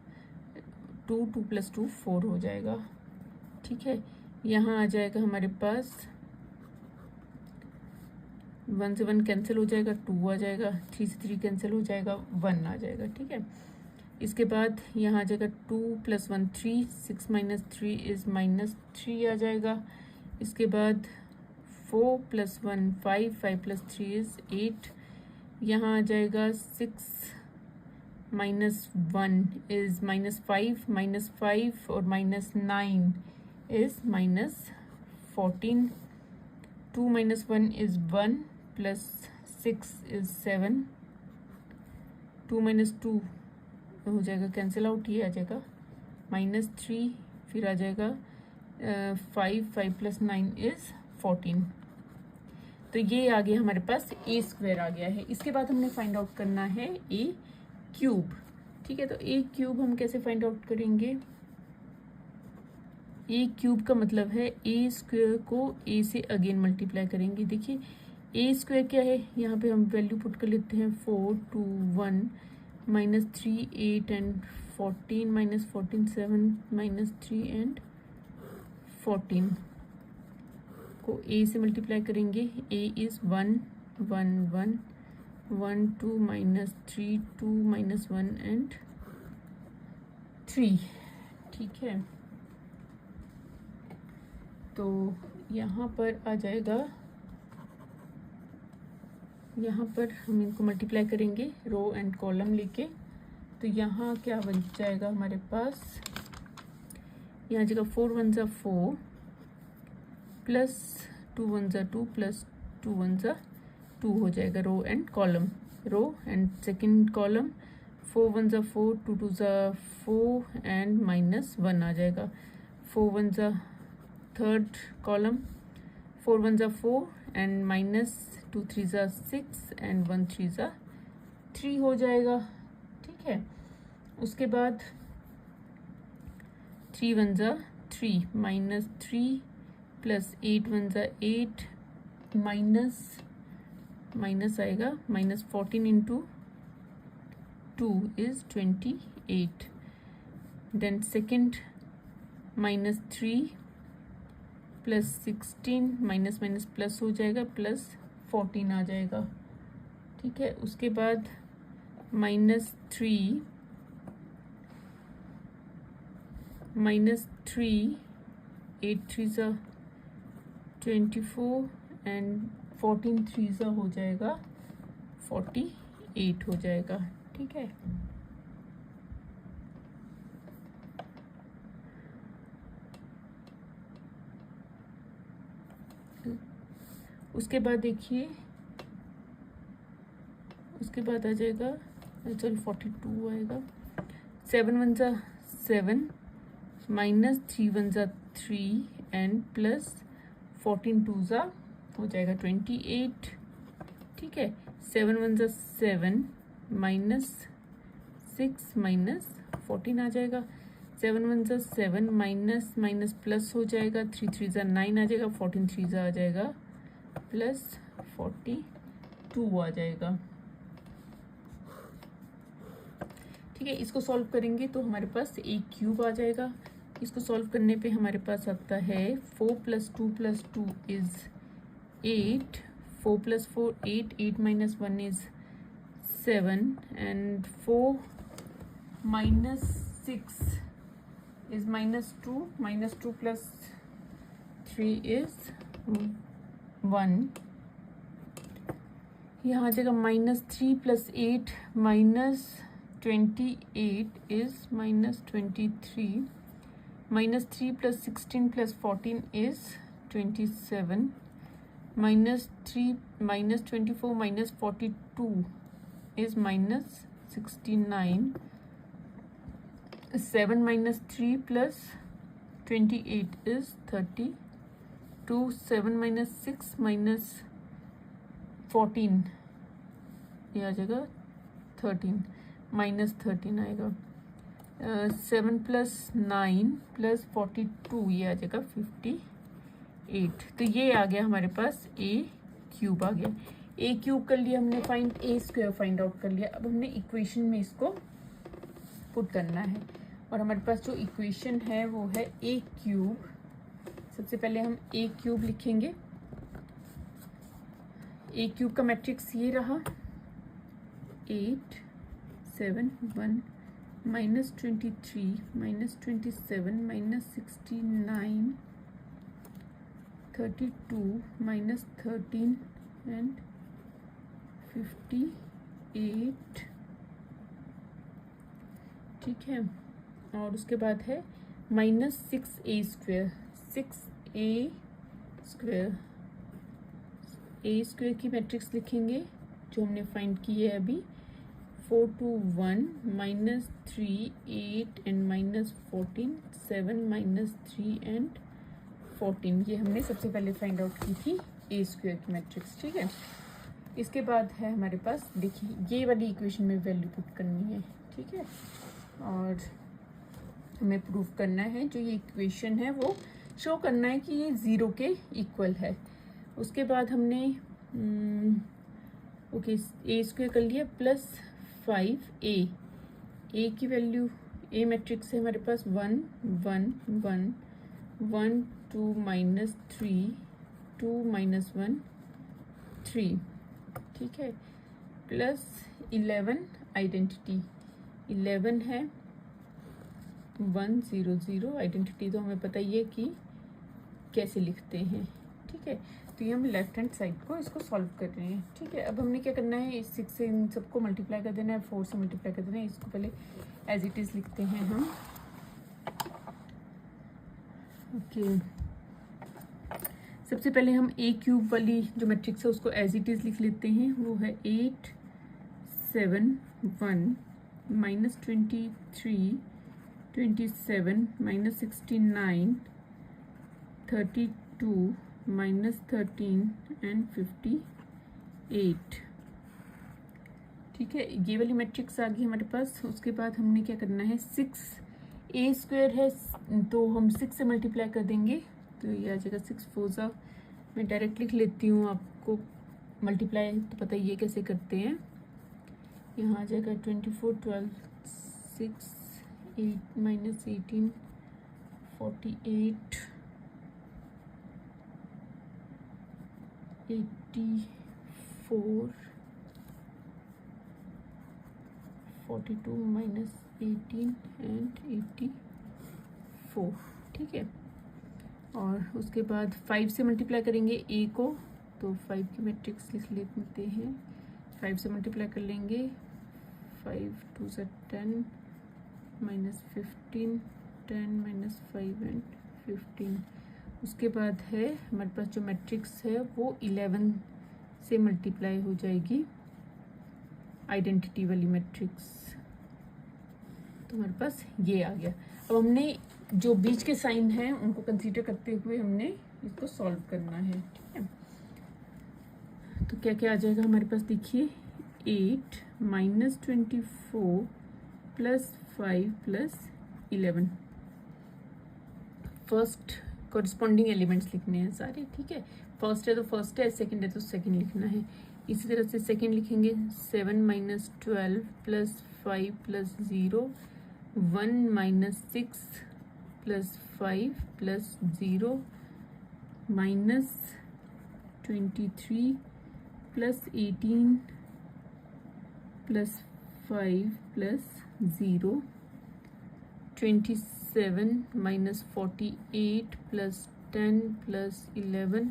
2 2 + 2 4 हो जाएगा। ठीक है, यहाँ आ जाएगा हमारे पास 1 से 1 कैंसिल हो जाएगा, 2 आ जाएगा, 3 से 3 कैंसिल हो जाएगा, 1 आ जाएगा। ठीक है, इसके बाद यहाँ आ जाएगा 2 + 1 3 6 - 3 इज -3 आ जाएगा। इसके बाद 4 + 1 5 5 + 3 इज 8। यहाँ आ जाएगा 6 - 1 इज -5 -5 और -9 इज -14। 2 - 1 is 1 plus 6 is 7। 2 - 2 हो जाएगा कैंसिल आउट, ये आ जाएगा -3, फिर आ जाएगा 5 5 + 9 इज 14। तो ये आ गया हमारे पास ए स्क्वायर आ गया है। इसके बाद हमने फाइंड आउट करना है ए क्यूब। ठीक है, तो ए क्यूब हम कैसे फाइंड आउट करेंगे, ए क्यूब का मतलब है ए स्क्वायर को ए से अगेन मल्टीप्लाई करेंगे। देखिए ए स्क्वायर क्या है, यहाँ पे हम वैल्यू पुट कर लेते हैं 4 2 1 -3 8 एंड 14 -14 7 -3 एंड 14 को a से मल्टीप्लाई करेंगे। a is 1 1 1 1 2 minus 3 2 minus 1 and 3। ठीक है, तो यहाँ पर आ जाएगा, यहाँ पर हम इनको मल्टीप्लाई करेंगे रो एंड कॉलम लेके। तो यहाँ क्या बन जाएगा हमारे पास, यहाँ जगह 4 1 ज़ा 4 प्लस 2 1 ज़ा 2 प्लस 2 1 ज़ा 2 हो जाएगा row and column. Row and second column 4 1 ज़ा 4 2 2 ज़ा 4 एंड माइनस 1 आ जाएगा। 4 1 ज़ा थर्ड कॉलम 4 1 ज़ा 4 एंड माइनस 2 3 ज़ा 6 एंड 1 3 ज़ा 3 हो जाएगा। ठीक है, उसके बाद 3 1 ज़ा 3 माइनस 3 प्लस 8 1 ज़ा 8 माइनस आएगा minus 14 into 2 is 28। Then second minus 3 प्लस 16 माइनस माइनस प्लस हो जाएगा प्लस 14 आ जाएगा। ठीक है, उसके बाद माइनस 3 8 3 ज़ा 24 एंड 14 3 ज़ा हो जाएगा 48 हो जाएगा। ठीक है, उसके बाद देखिए, उसके बाद आ जाएगा, चल 42 आएगा। 7 1 ज़ा 7 माइनस 3 1 ज़ा 3 एंड प्लस 14 2 ज़ा हो जाएगा 28। ठीक है, 7 1 ज़ा 7 माइनस 6 माइनस 14 आ जाएगा। 7 1 ज़ा 7 माइनस माइनस प्लस हो जाएगा, 3 3 ज़ा 9 आ जाएगा, 14 3 ज़ा आ जाएगा प्लस 42 आ जाएगा। ठीक है, इसको सॉल्व करेंगे तो हमारे पास a क्यूब आ जाएगा। इसको सॉल्व करने पे हमारे पास आता है 4 + 2 + 2 is 8, 4 + 4 8, 8 - 1 is 7 and 4 - 6 is -2, -2 + 3 is 1। यहाँ आ जाएगा -3 + 8 -28 is -23, -3 + 16 + 14 is 27, -3 -24 -42 is -69, 7 - 3 + 28 is 32, 7 - 6 - 14 ये आ जाएगा 13, -13 आएगा। 7 + 9 + 42 ये आ जाएगा 58। तो ये आ गया हमारे पास a क्यूब आ गया। a क्यूब कर लिया हमने find, a square find out कर लिया। अब हमने इक्वेशन में इसको पुट करना है और हमारे पास जो इक्वेशन है वो है a क्यूब। सबसे पहले हम a क्यूब लिखेंगे। a क्यूब का मैट्रिक्स ये रहा 8 7 1 -23 -27 -69 32 -13 एंड 58। ठीक है, और उसके बाद है -6a square, 6a square. a square की मैट्रिक्स लिखेंगे जो हमने फाइंड की है अभी, 4 2 1 -3 8 एंड -14 7 -3 एंड 14। ये हमने सबसे पहले फाइंड आउट की थी a स्क्वायर की मैट्रिक्स। ठीक है, इसके बाद है हमारे पास, देखिए ये वाली इक्वेशन में वैल्यू पुट करनी है। ठीक है, और हमें प्रूफ करना है जो ये इक्वेशन है वो शो करना है कि ये 0 के इक्वल है। उसके बाद हमने ओके a स्क्वायर कर लिया प्लस 5a। a की वैल्यू, a मैट्रिक्स है हमारे पास 1 1 1 1 2 माइनस 3, 2 माइनस 1 3, ठीक है, प्लस 11 आइडेंटिटी 11 है 1 0 0 आइडेंटिटी तो हमें पता ही है कि कैसे लिखते हैं, ठीक है। तो ये हम लेफ्ट हैंड साइड को इसको सॉल्व कर रहे हैं, ठीक है। अब हमने क्या करना है, इस 6 से इन सबको मल्टीप्लाई कर देना है, 4 से मल्टीप्लाई कर देना है। इसको पहले एज इट इज़ लिखते हैं हम, ओके। सबसे पहले हम ए क्यूब वाली जो मैट्रिक्स है उसको एज इट इज़ लिख लेते हैं। वो है 8 7 1 माइनस 23 27 माइनस 69 32 माइनस 13 एंड 58, ठीक है। ये वाली मैट्रिक्स आ गई हमारे पास। उसके बाद हमने क्या करना है, 6 ए स्क्वायर है तो हम 6 से मल्टीप्लाई कर देंगे तो ये आ जाएगा 6 4 मैं डायरेक्ट लिख लेती हूँ, आपको मल्टीप्लाई तो पता ही है कैसे करते हैं। यहाँ आ जाएगा 24 12 6 8 माइनस 18 48 84 42 माइनस 18 एंड 84, ठीक है। और उसके बाद 5 से मल्टीप्लाई करेंगे ए को, तो 5 की मैट्रिक्स लिख लेते हैं। 5 से मल्टीप्लाई कर लेंगे, 5 2 से 10 माइनस 15 10 माइनस 5 एंड 15। उसके बाद है हमारे पास जो मैट्रिक्स है वो 11 से मल्टीप्लाई हो जाएगी, आइडेंटिटी वाली मैट्रिक्स। तो हमारे पास ये आ गया। अब हमने जो बीच के साइन हैं उनको कंसीडर करते हुए हमने इसको सॉल्व करना है, ठीक है। तो क्या क्या आ जाएगा हमारे पास, देखिए 8 minus 24 plus 5 plus 11। First corresponding elements लिखने हैं सारे, ठीक है। फर्स्ट है तो फर्स्ट है, सेकंड है तो सेकंड लिखना है। इसी तरह से सेकंड लिखेंगे 7 minus 12 plus 5 plus 0 1 minus 6 plus 5 plus 0 minus 23 plus 18 plus 5 plus 0 27 minus 48 plus 10 plus 11,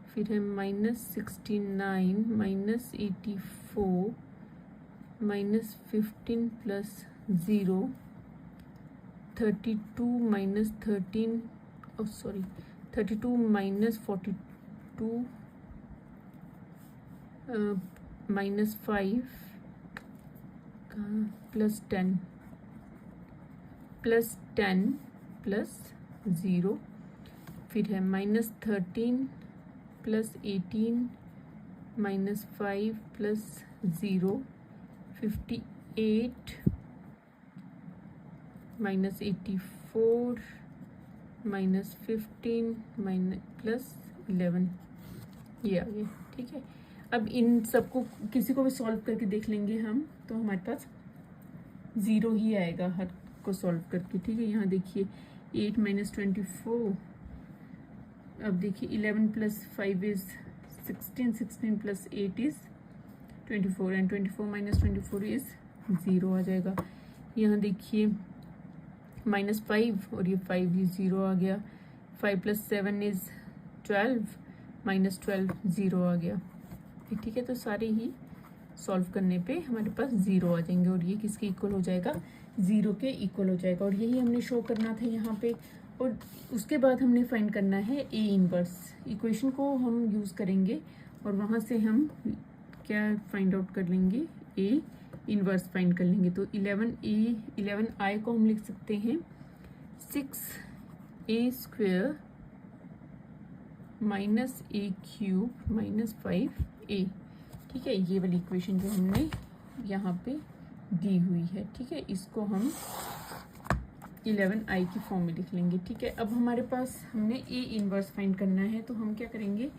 फिर है minus 69 minus 84 minus 15 plus 0 32 minus 13 32 minus 42 minus 5 plus 10 plus 10 plus 0, फिर है minus 13 plus 18 minus 5 plus 0 58 minus 84 minus 15 minus plus 11, ये आ गया, ठीक है। अब इन सबको किसी को भी सॉल्व करके देख लेंगे हम, तो हमारे पास 0 ही आएगा हर को सॉल्व करके, ठीक है। यहाँ देखिए 8 माइनस 24, अब देखिए 11 plus 5 is 16 16 plus 8 is 24 and 24 minus 24 is 0 आ जाएगा। यहाँ देखिए माइनस 5 और ये 5 ये 0 आ गया। 5 प्लस 7 इज 12 माइनस 12 0 आ गया, ठीक है। तो सारे ही सॉल्व करने पे हमारे पास 0 आ जाएंगे और ये किसके इक्वल हो जाएगा, 0 के इक्वल हो जाएगा। और यही हमने शो करना था यहाँ पे। और उसके बाद हमने फाइंड करना है ए इनवर्स। इक्वेशन को हम यूज़ करेंगे और वहाँ से हम क्या फाइंड आउट कर लेंगे, ए इनवर्स फाइंड कर लेंगे। तो 11i को हम लिख सकते हैं 6a square minus a cube minus 5a, ठीक है। ये वाली इक्वेशन जो हमने यहाँ पे दी हुई है, ठीक है। इसको हम 11i की फॉर्म में लिख लेंगे, ठीक है। अब हमारे पास हमने ए इनवर्स फाइंड करना है, तो हम क्या करेंगे,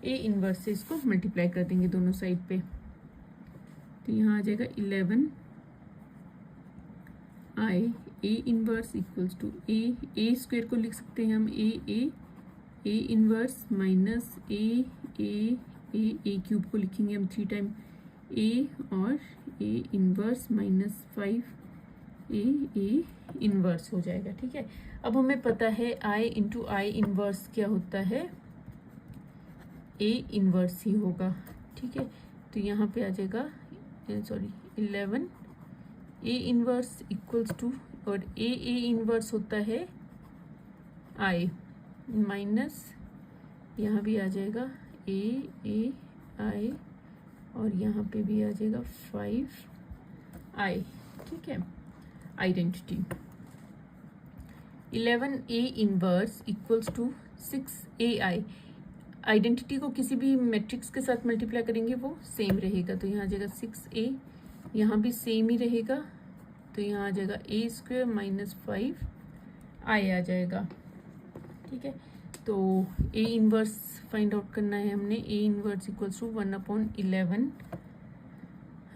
ए इनवर्स से इसको मल्टीप्लाई कर देंगे दोनों साइड पे। तो यहाँ आ जाएगा 11i A inverse equals to A square को लिख सकते हैं हम A inverse minus A cube को लिखेंगे हम 3 टाइम ए और A inverse minus 5 A inverse हो जाएगा। ठीक है, अब हमें पता है आई इंटू आई इनवर्स क्या होता है, ए इनवर्स ही होगा। ठीक है, तो यहाँ पे आ जाएगा 11 ए इनवर्स इक्वल्स टू, और ए इनवर्स होता है आई माइनस, यहाँ भी आ जाएगा ए आई और यहाँ पे भी आ जाएगा 5 आई। ठीक है, identity 11 A inverse equals to 6 A I. Identity को किसी भी मैट्रिक्स के साथ मल्टीप्लाई करेंगे वो सेम रहेगा, तो यहाँ आ जाएगा 6a, यहाँ भी सेम ही रहेगा, तो यहाँ आ जाएगा ए स्क्वायर माइनस 5 आई आ जाएगा। ठीक है, तो ए इनवर्स फाइंड आउट करना है हमने, ए इनवर्स इक्वल्स टू 1/11।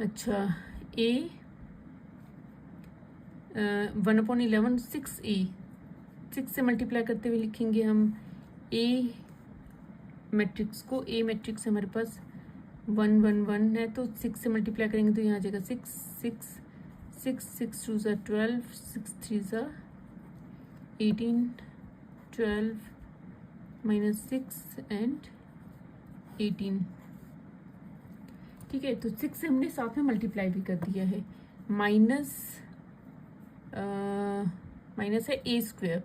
अच्छा, ए 1/11 6a, 6 से मल्टीप्लाई करते हुए लिखेंगे हम ए मैट्रिक्स को। ए मैट्रिक्स हमारे पास 1 1 1 है, तो 6 से मल्टीप्लाई करेंगे तो यहाँ आ जाएगा 6 6 6 6 2 ज़ा 12, 6 3 ज़ा 18, 12 माइनस 6 एंड 18। ठीक है, तो 6 से हमने साथ में मल्टीप्लाई भी कर दिया है। माइनस है ए स्क्वायर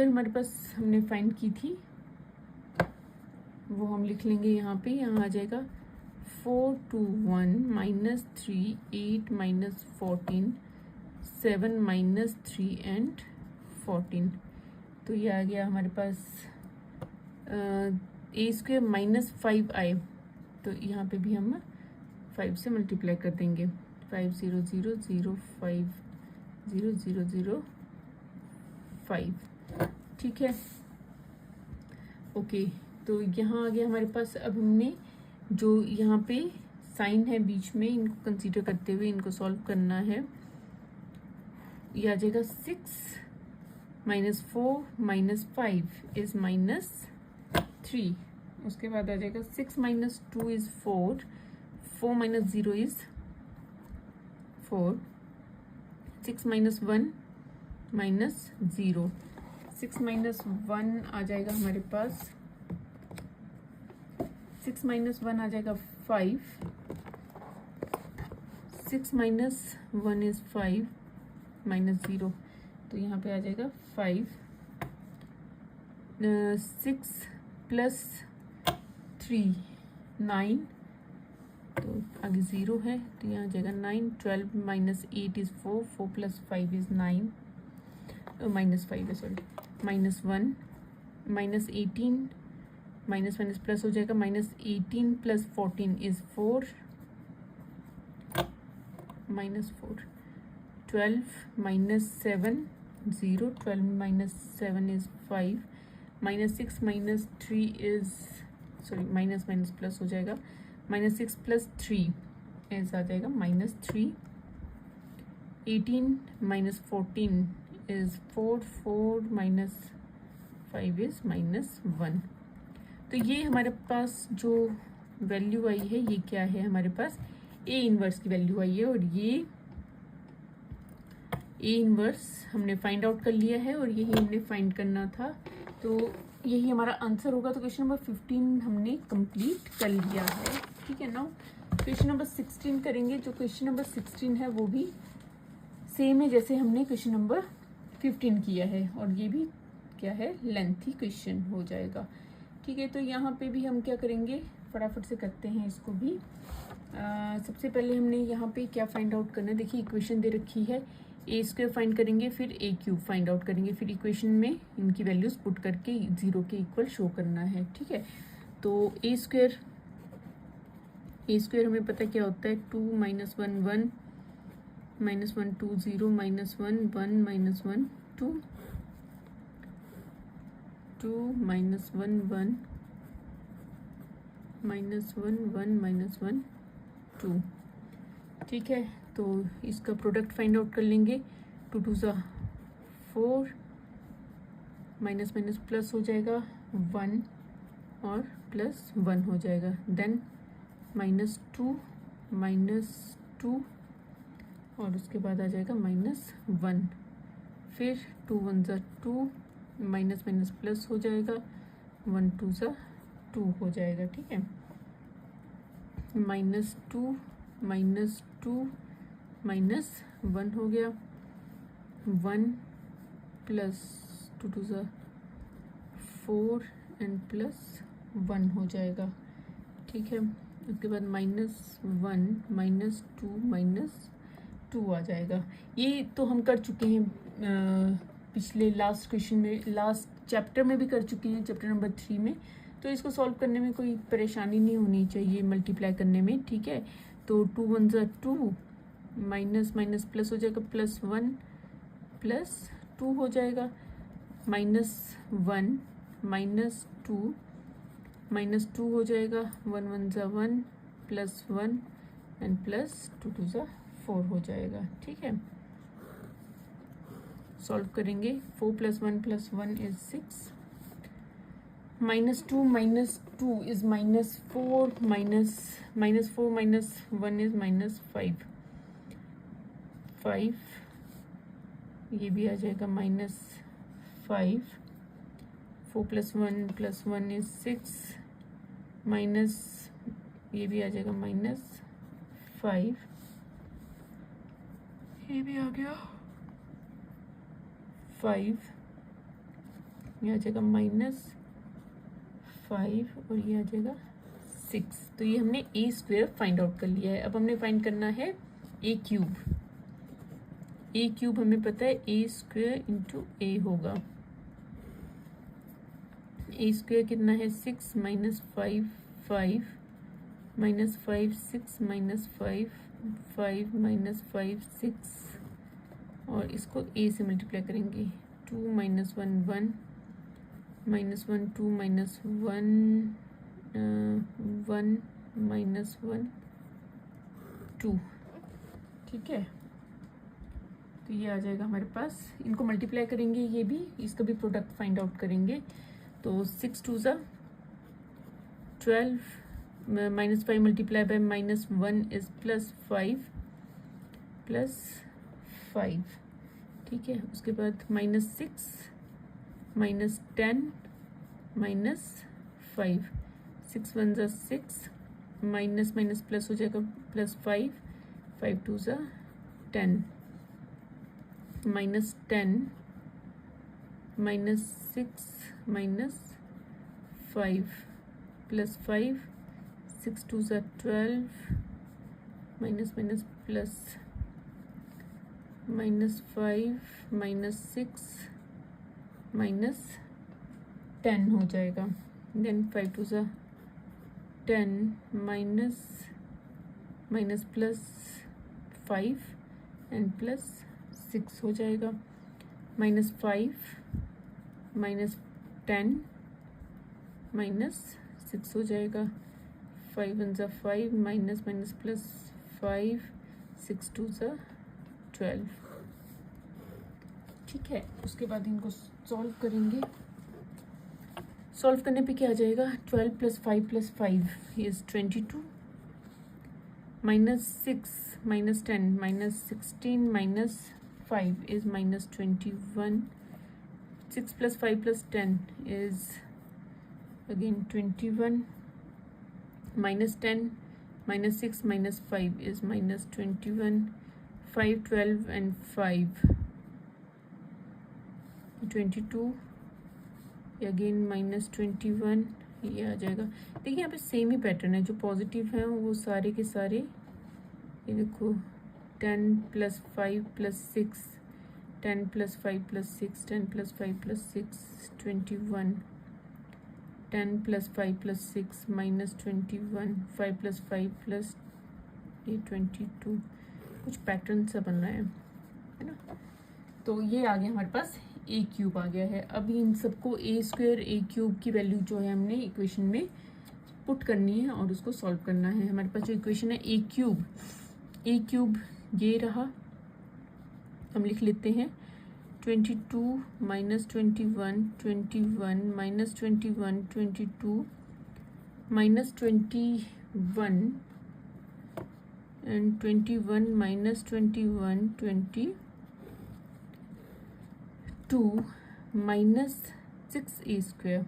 हमारे पास हमने फाइंड की थी, वो हम लिख लेंगे यहाँ पे। यहाँ आ जाएगा 4 2 1 माइनस 3 8 माइनस 14 7 माइनस 3 एंड 14। तो ये आ गया हमारे पास ए स्क्वायर माइनस 5 आई, तो यहाँ पे भी हम 5 से मल्टीप्लाई कर देंगे। 5 0 0 0 5 0 0 0 5। ठीक है, ओके, तो यहाँ आ गया हमारे पास। अब हमने जो यहाँ पे साइन है बीच में, इनको कंसीडर करते हुए इनको सॉल्व करना है। ये आ जाएगा 6 माइनस 4 माइनस 5 इज माइनस 3। उसके बाद आ जाएगा 6 minus 2 is 4, 4 minus 0 is 4, 6 minus 1 minus 0, 6 minus 1 आ जाएगा हमारे पास, 6 माइनस 1 आ जाएगा 5, 6 माइनस 1 इज 5 माइनस 0, तो यहाँ पे आ जाएगा 5। 6 प्लस 3 9, तो आगे 0 है, तो यहाँ आ जाएगा 9। 12 minus 8 is 4, 4 plus 5 is 9, minus 5 है, sorry, minus 1, minus 18 minus minus plus हो जाएगा, minus 18 plus 14 is 4 minus 4। 12 minus 7 0, 12 minus 7 is 5, minus 6 minus 3 is, sorry, minus minus plus हो जाएगा, माइनस 6 प्लस 3 इज आ जाएगा minus 3। 18 minus 14 is 4, 4 minus 5 is minus 1। तो ये हमारे पास जो वैल्यू आई है, ये क्या है, हमारे पास ए इनवर्स की वैल्यू आई है, और ये ए इनवर्स हमने फाइंड आउट कर लिया है और यही हमने फाइंड करना था, तो यही हमारा आंसर होगा। तो क्वेश्चन नंबर 15 हमने कंप्लीट कर लिया है। ठीक है, नाउ क्वेश्चन नंबर 16 करेंगे। जो क्वेश्चन नंबर 16 है वो भी सेम है जैसे हमने क्वेश्चन नंबर 15 किया है, और ये भी क्या है, लेंथी क्वेश्चन हो जाएगा। ठीक है, तो यहाँ पे भी हम क्या करेंगे, फटाफट से करते हैं इसको भी। सबसे पहले हमने यहाँ पे क्या फाइंड आउट करना है, देखिए इक्वेशन दे रखी है, ए स्क्वायर फाइंड करेंगे, फिर ए क्यूब फाइंड आउट करेंगे, फिर इक्वेशन में इनकी वैल्यूज पुट करके 0 के इक्वल शो करना है। ठीक है, तो ए स्क्वायर हमें पता क्या होता है, 2 minus 1 1 minus 1 2 0 minus 1 1 minus 1 2 2 minus 1 1 minus 1 1 minus 1 2। ठीक है, तो इसका प्रोडक्ट फाइंड आउट कर लेंगे। 2 2 ज़ा 4, माइनस माइनस प्लस हो जाएगा 1 और प्लस 1 हो जाएगा, देन -2 और उसके बाद आ जाएगा -1, फिर 2 1 ज़ा 2, माइनस माइनस प्लस हो जाएगा 1 2 ज़ा 2 हो जाएगा, ठीक है। -2 -1 हो गया, 1 प्लस 2 2 ज़ा 4 एंड प्लस 1 हो जाएगा, ठीक है। उसके बाद -1 -2 आ जाएगा। ये तो हम कर चुके हैं पिछले लास्ट क्वेश्चन में, लास्ट चैप्टर में भी कर चुके हैं, चैप्टर नंबर 3 में। तो इसको सॉल्व करने में कोई परेशानी नहीं होनी चाहिए मल्टीप्लाई करने में, ठीक है। तो 2 1 ज़ा 2, माइनस माइनस प्लस हो जाएगा, +1 +2 हो जाएगा, -1 -2 हो जाएगा, 1 1 ज़ा 1 +1 एंड +2 2 ज़ा 4 हो जाएगा, ठीक है। सॉल्व करेंगे, 4 + 1 + 1 इज 6, -2 - 2 इज -4, -4 - 1 इज -5, ये भी आ जाएगा -5, 4 + 1 + 1 इज 6, माइनस ये भी आ जाएगा -5, ये भी आ गया 5, ये आ जाएगा -5 और ये आ जाएगा 6। तो ये हमने a² फाइंड आउट कर लिया है। अब हमने फाइंड करना है a³ हमें पता है a² × a होगा। a² कितना है 6 - 5 5 -5 6 - 5 5 -5 6 और इसको a से मल्टीप्लाई करेंगे, 2 - 1 1 -1 2 - 1 1 -1 2, ठीक है। तो ये आ जाएगा हमारे पास, इनको मल्टीप्लाई करेंगे, ये भी, इसका भी प्रोडक्ट फाइंड आउट करेंगे। तो 6 2 ज़ा 12, -5 मल्टीप्लाई बाय -1 इज +5 ठीक है। उसके बाद -6 -10 -5, 6 1 ज़ा 6, माइनस माइनस प्लस हो जाएगा, +5 5 2 ज़ा 10, -10 -6 -5 +5 6 2 ज़ा 12, माइनस माइनस प्लस -5 -6 -10 हो जाएगा, देन 5 2 ज़ा 10 माइनस प्लस 5 एंड +6 हो जाएगा, -5 -10 -6 हो जाएगा, 5 1 ज़ा 5 माइनस प्लस 5 6 2 ज़ा 12, ठीक है। उसके बाद इनको सॉल्व करेंगे, सॉल्व करने पे क्या आ जाएगा, 12 + 5 + 5 is 22, -6 -10 -16 -5 is -21, 6 + 5 + 10 is again 21, -10 -6 -5 is -21, 5 12 and 5 22, again -21, ये आ जाएगा। देखिए यहाँ पे सेम ही पैटर्न है, जो पॉजिटिव है वो सारे के सारे, ये देखो 10 + 5 + 6 10 + 5 + 6 10 + 5 + 6 21, 10 + 5 + 6 -21, 5 + 5 + 22, कुछ पैटर्न सा बन रहा है ना। तो ये आ गया हमारे पास a³ आ गया है। अब इन सबको a² a³ की वैल्यू जो है हमने इक्वेशन में पुट करनी है और उसको सॉल्व करना है। हमारे पास जो इक्वेशन है a³ ये रहा, हम लिख लेते हैं 22 minus 21, 21 minus 21, 22 minus 21 and 21 minus 21, 22 minus 6a²।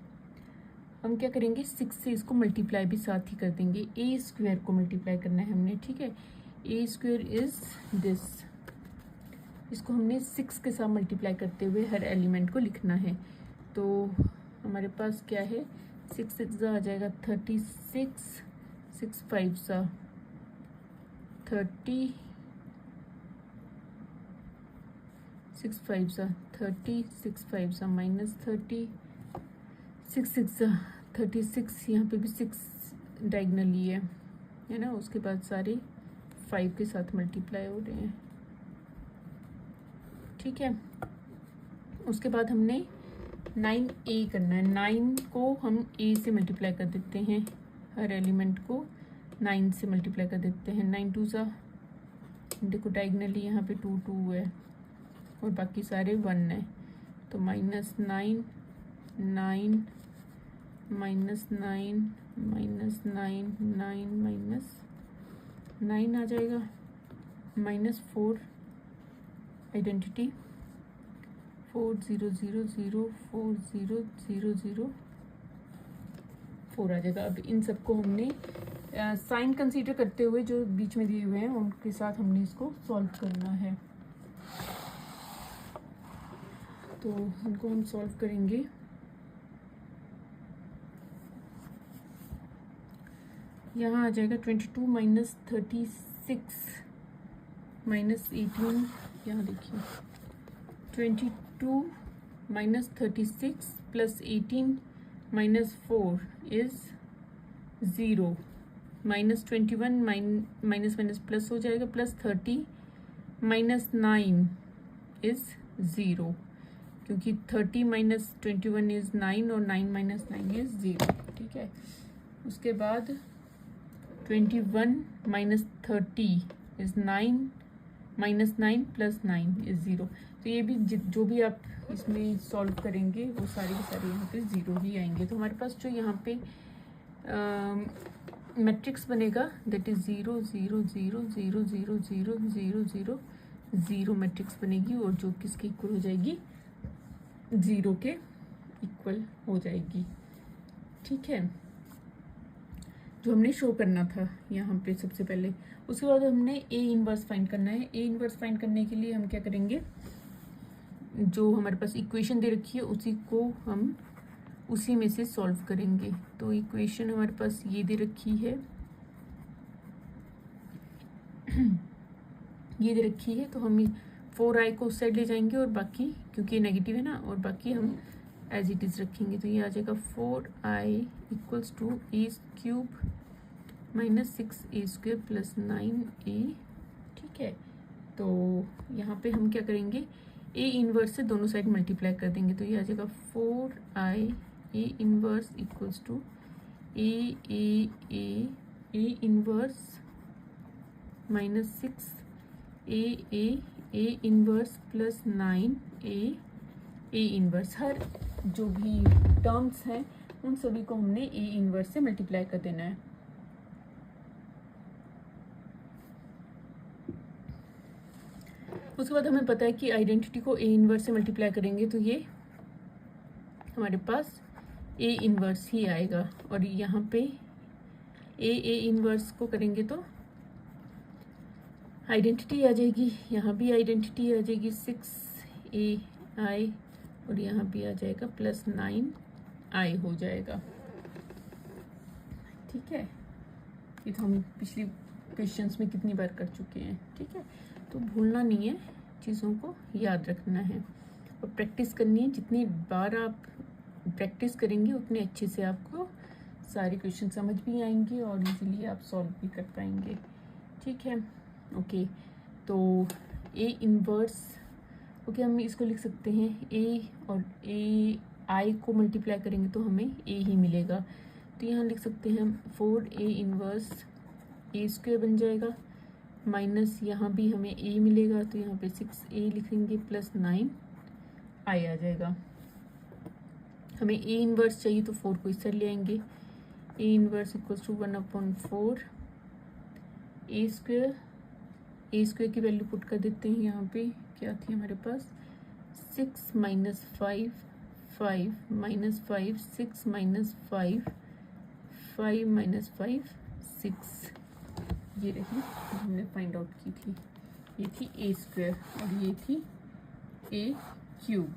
हम क्या करेंगे, 6 से इसको मल्टीप्लाई भी साथ ही कर देंगे, a² को मल्टीप्लाई करना है हमने, ठीक है। a² इज दिस, इसको हमने 6 के साथ मल्टीप्लाई करते हुए हर एलिमेंट को लिखना है। तो हमारे पास क्या है, 6 6 आ जाएगा 36, 6 5 सा 30, 6 5 सा 30, 6 5 सा माइनस 30, 6 6 सा 36, यहाँ पे भी 6 डायगनली है ना। उसके बाद सारे 5 के साथ मल्टीप्लाई हो रहे हैं, ठीक है। उसके बाद हमने 9a करना है, 9 को हम a से मल्टीप्लाई कर देते हैं, हर एलिमेंट को 9 से मल्टीप्लाई कर देते हैं। 9 2 सा, देखो डायगनली यहाँ पे 2 2 है और बाकी सारे 1 है, तो माइनस 9, 9 माइनस 9 माइनस 9, 9 माइनस 9 आ जाएगा, माइनस 4 आइडेंटिटी 4 0 0 0 4 0 0 0 4 आ जाएगा। अब इन सबको हमने साइन कंसीडर करते हुए जो बीच में दिए हुए हैं उनके साथ हमने इसको सॉल्व करना है। तो इनको हम सॉल्व करेंगे। यहाँ आ जाएगा 22 माइनस 36 माइनस 18, यहाँ देखिए 22 minus 36 plus 18 minus 4 is 0, minus 21 minus minus plus हो जाएगा, प्लस 30 माइनस 9 इज 0, क्योंकि 30 माइनस 21 इज 9 और 9 माइनस 9 इज 0, ठीक है। उसके बाद 21 minus 30 is 9 minus 9 plus 9 is 0। तो ये भी जो भी आप इसमें सॉल्व करेंगे वो सारे के सारे यहाँ पे 0 ही आएंगे। तो हमारे पास जो यहाँ पे मैट्रिक्स बनेगा दैट इज 0 0 0 0 0 0 0 0 0 मैट्रिक्स बनेगी, और जो किसके इक्वल हो जाएगी, 0 के इक्वल हो जाएगी, ठीक है। जो हमने शो करना था यहाँ पे सबसे पहले। उसके बाद हमने ए इनवर्स फाइंड करना है। ए इनवर्स फाइंड करने के लिए हम क्या करेंगे, जो हमारे पास इक्वेशन दे रखी है उसी को हम उसी में से सॉल्व करेंगे। तो इक्वेशन हमारे पास ये दे रखी है, ये दे रखी है, तो हम 4i को उस साइड ले जाएंगे और बाकी, क्योंकि ये नेगेटिव है ना, और बाकी हम एज इट इज़ रखेंगे। तो ये आ जाएगा 4i equals to a³ minus 6a² plus 9a, ठीक है। तो यहाँ पे हम क्या करेंगे, ए इनवर्स से दोनों साइड मल्टीप्लाई कर देंगे, तो ये आ जाएगा 4i A inverse equals to A inverse minus 6 A inverse plus 9 A inverse. हर जो भी टर्म्स हैं उन सभी को हमने ए इनवर्स से मल्टीप्लाई कर देना है। उसके बाद हमें पता है कि आइडेंटिटी को ए इनवर्स से मल्टीप्लाई करेंगे तो ये हमारे पास ए इनवर्स ही आएगा, और यहाँ पे ए इनवर्स को करेंगे तो आइडेंटिटी आ जाएगी, यहाँ भी आइडेंटिटी आ जाएगी 6ai, और यहाँ भी आ जाएगा प्लस 9i हो जाएगा, ठीक है। ये तो हम पिछली क्वेश्चंस में कितनी बार कर चुके हैं, ठीक है। तो भूलना नहीं है, चीज़ों को याद रखना है और प्रैक्टिस करनी है। जितनी बार आप प्रैक्टिस करेंगे उतने अच्छे से आपको सारे क्वेश्चन समझ भी आएंगे और इजीली आप सॉल्व भी कर पाएंगे, ठीक है। ओके, तो ए इनवर्स, ओके, हम इसको लिख सकते हैं ए, और ए आई को मल्टीप्लाई करेंगे तो हमें ए ही मिलेगा। तो यहाँ लिख सकते हैं हम 4a इनवर्स a² बन जाएगा माइनस यहाँ भी हमें ए मिलेगा, तो यहाँ पे 6a लिखेंगे प्लस 9 आई आ जाएगा। हमें ए इनवर्स चाहिए तो 4 को इस साइड ले आएंगे। A inverse equals to 1/4 A square की वैल्यू पुट कर देते हैं। यहाँ पे क्या थी हमारे पास 6 माइनस 5 5 माइनस 5 6 माइनस 5 5 माइनस 5 6, ये रही जो हमने फाइंड आउट की थी। ये थी ए स्क्वेयर और ये थी ए क्यूब।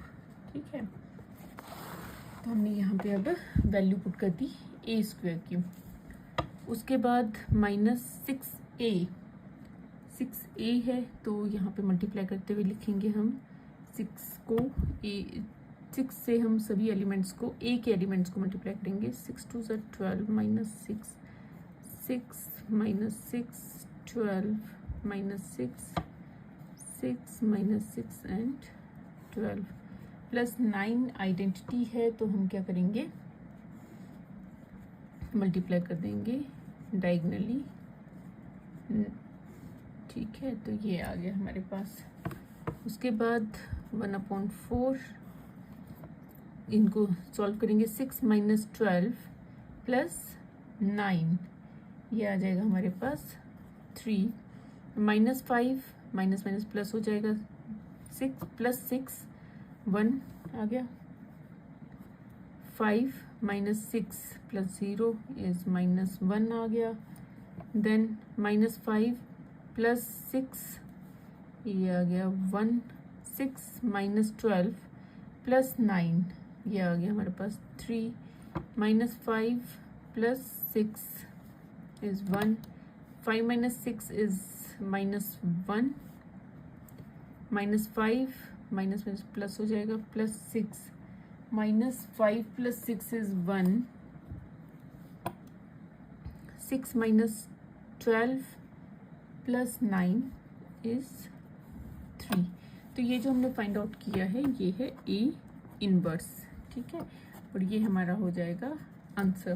ठीक है, तो हमने यहाँ पे अब वैल्यू पुट कर दी ए स्क्वेयर की। उसके बाद माइनस 6a है, तो यहाँ पे मल्टीप्लाई करते हुए लिखेंगे हम 6 से हम सभी एलिमेंट्स को ए के एलिमेंट्स को मल्टीप्लाई करेंगे। 6 2 = 12 minus 6 6 minus 6 12 minus 6 6 minus 6 and 12 plus 9 identity है, तो हम क्या करेंगे मल्टीप्लाई कर देंगे डायगनली। ठीक है, तो ये आ गया हमारे पास। उसके बाद 1/4 इनको सॉल्व करेंगे। 6 माइनस 12 प्लस 9, ये आ जाएगा हमारे पास 3 माइनस 5 माइनस माइनस प्लस हो जाएगा 6 प्लस 6 1 आ गया। 5 माइनस 6 प्लस 0 इज माइनस 1 आ गया। देन माइनस 5 प्लस 6 ये आ गया 1। 6 माइनस 12 प्लस 9 ये आ गया हमारे पास 3 minus 5 plus 6 is 1। 5 minus 6 is minus 1 minus 5 minus minus plus हो जाएगा plus 6 minus 5 plus 6 is 1। 6 minus 12 plus 9 is 3। तो ये जो हमने फाइंड आउट किया है ये है ए इनवर्स। ठीक है, और ये हमारा हो जाएगा आंसर।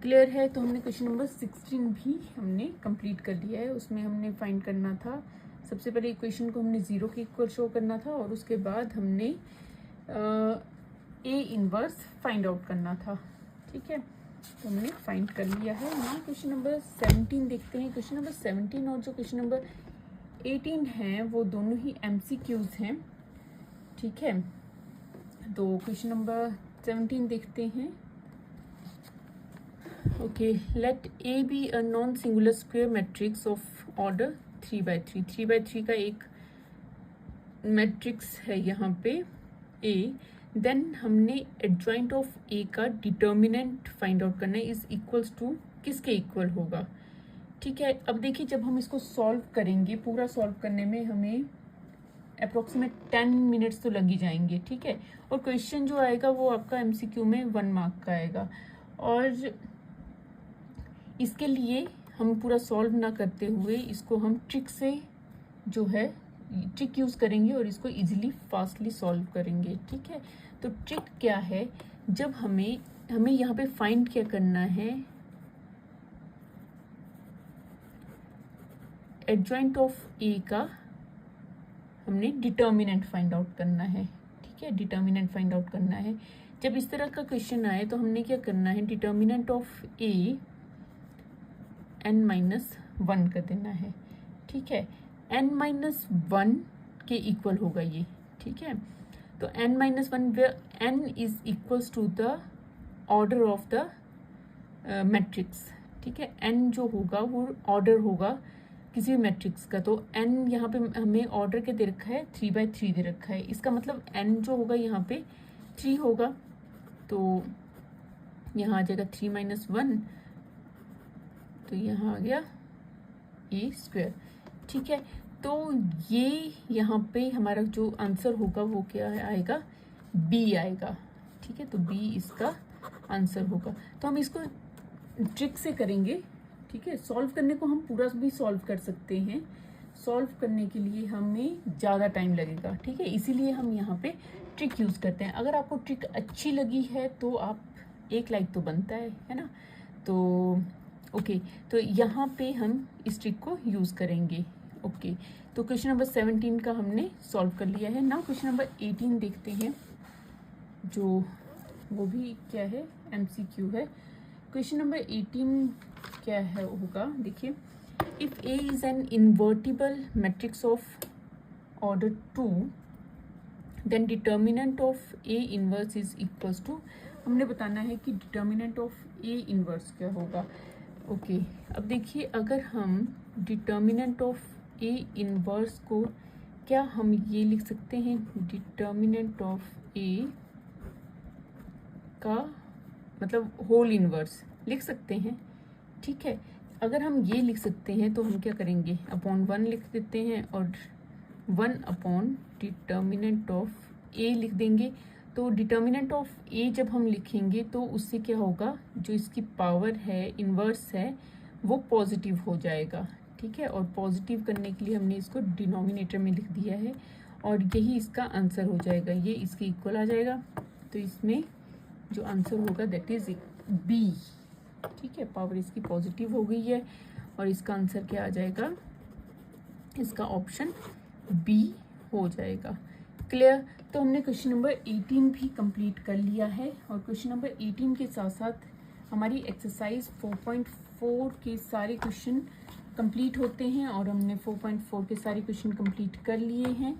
क्लियर है? तो हमने क्वेश्चन नंबर 16 भी हमने कंप्लीट कर लिया है। उसमें हमने फाइंड करना था, सबसे पहले इक्वेशन को हमने 0 के इक्वल शो करना था और उसके बाद हमने ए इनवर्स फाइंड आउट करना था। ठीक है, तो हमने फाइंड कर लिया है। ना क्वेश्चन नंबर 17 देखते हैं। क्वेश्चन नंबर 17 और जो क्वेश्चन नंबर 18 हैं वो दोनों ही MCQs हैं। ठीक है, तो क्वेश्चन नंबर 17 देखते हैं। Okay, let A be a non singular square matrix of order 3/3। 3/3 का एक मैट्रिक्स है यहाँ पे ए। देन हमने एडजॉइंट ऑफ ए का डिटर्मिनेंट फाइंड आउट करना है। इज इक्वल्स टू किसके इक्वल होगा? ठीक है, अब देखिए जब हम इसको सॉल्व करेंगे, पूरा सॉल्व करने में हमें अप्रोक्सीमेट 10 मिनट्स तो लग ही जाएंगे। ठीक है, और क्वेश्चन जो आएगा वो आपका MCQ में 1 मार्क का आएगा। और इसके लिए हम पूरा सॉल्व ना करते हुए इसको हम ट्रिक से जो है ट्रिक यूज़ करेंगे और इसको इजीली फास्टली सॉल्व करेंगे। ठीक है, तो ट्रिक क्या है, जब हमें यहाँ पे फाइंड क्या करना है, एडजॉइंट ऑफ ए का हमने डिटर्मिनेंट फाइंड आउट करना है। ठीक है, डिटर्मिनेंट फाइंड आउट करना है। जब इस तरह का क्वेश्चन आए तो हमने क्या करना है, डिटर्मिनेंट ऑफ ए n-1 कर देना है। ठीक है, n-1 के इक्वल होगा ये। ठीक है, तो n-1 where n is equals to the order of the matrix. ठीक है, n जो होगा वो ऑर्डर होगा किसी भी मैट्रिक्स का। तो n यहाँ पे हमें ऑर्डर के दे रखा है 3/3 दे रखा है। इसका मतलब n जो होगा यहाँ पे 3 होगा, तो यहाँ आ जाएगा 3 - 1, तो यहाँ आ गया ए स्क्वायर। ठीक है, तो ये यहाँ पे हमारा जो आंसर होगा वो क्या आएगा, बी आएगा। ठीक है, तो बी इसका आंसर होगा। तो हम इसको ट्रिक से करेंगे। ठीक है, सॉल्व करने को हम पूरा भी सॉल्व कर सकते हैं। सॉल्व करने के लिए हमें ज़्यादा टाइम लगेगा। ठीक है, इसीलिए हम यहाँ पे ट्रिक यूज़ करते हैं। अगर आपको ट्रिक अच्छी लगी है तो आप 1 लाइक तो बनता है ना। तो ओके, तो यहाँ पे हम इस ट्रिक को यूज़ करेंगे। ओके, तो क्वेश्चन नंबर 17 का हमने सॉल्व कर लिया है। नाउ क्वेश्चन नंबर 18 देखते हैं, जो वो भी क्या है, एमसीक्यू है। क्वेश्चन नंबर 18 क्या है होगा, देखिए, if A is an invertible matrix of order 2 then determinant of A inverse is equals to, हमने बताना है कि डिटर्मिनेंट ऑफ ए इनवर्स क्या होगा। ओके, अब देखिए, अगर हम डिटर्मिनेंट ऑफ ए इनवर्स को, क्या हम ये लिख सकते हैं, डिटर्मिनेंट ऑफ ए का मतलब होल इनवर्स लिख सकते हैं। ठीक है, अगर हम ये लिख सकते हैं तो हम क्या करेंगे, अपॉन 1 लिख देते हैं और 1 अपॉन डिटर्मिनेंट ऑफ ए लिख देंगे। तो डिटर्मिनेंट ऑफ ए जब हम लिखेंगे तो उससे क्या होगा, जो इसकी पावर है, इन्वर्स है, वो पॉजिटिव हो जाएगा। ठीक है, और पॉजिटिव करने के लिए हमने इसको डिनोमिनेटर में लिख दिया है और यही इसका आंसर हो जाएगा, ये इसके इक्वल आ जाएगा। तो इसमें जो आंसर होगा दैट इज बी। ठीक है, पावर इसकी पॉजिटिव हो गई है और इसका आंसर क्या आ जाएगा, इसका ऑप्शन बी हो जाएगा। क्लियर। तो हमने क्वेश्चन नंबर 18 भी कंप्लीट कर लिया है और क्वेश्चन नंबर 18 के साथ साथ हमारी एक्सरसाइज 4.4 के सारे क्वेश्चन कंप्लीट होते हैं और हमने 4.4 के सारे क्वेश्चन कंप्लीट कर लिए हैं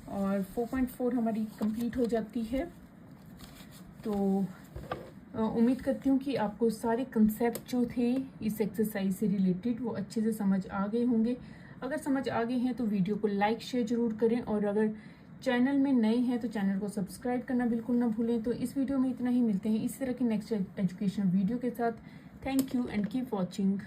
और 4.4 हमारी कंप्लीट हो जाती है। तो उम्मीद करती हूँ कि आपको सारे कंसेप्ट जो थे इस एक्सरसाइज से रिलेटेड वो अच्छे से समझ आ गए होंगे। अगर समझ आ गए हैं तो वीडियो को लाइक शेयर जरूर करें और अगर चैनल में नए हैं तो चैनल को सब्सक्राइब करना बिल्कुल ना भूलें। तो इस वीडियो में इतना ही, मिलते हैं इसी तरह की नेक्स्ट एजुकेशनल वीडियो के साथ। Thank you and keep watching.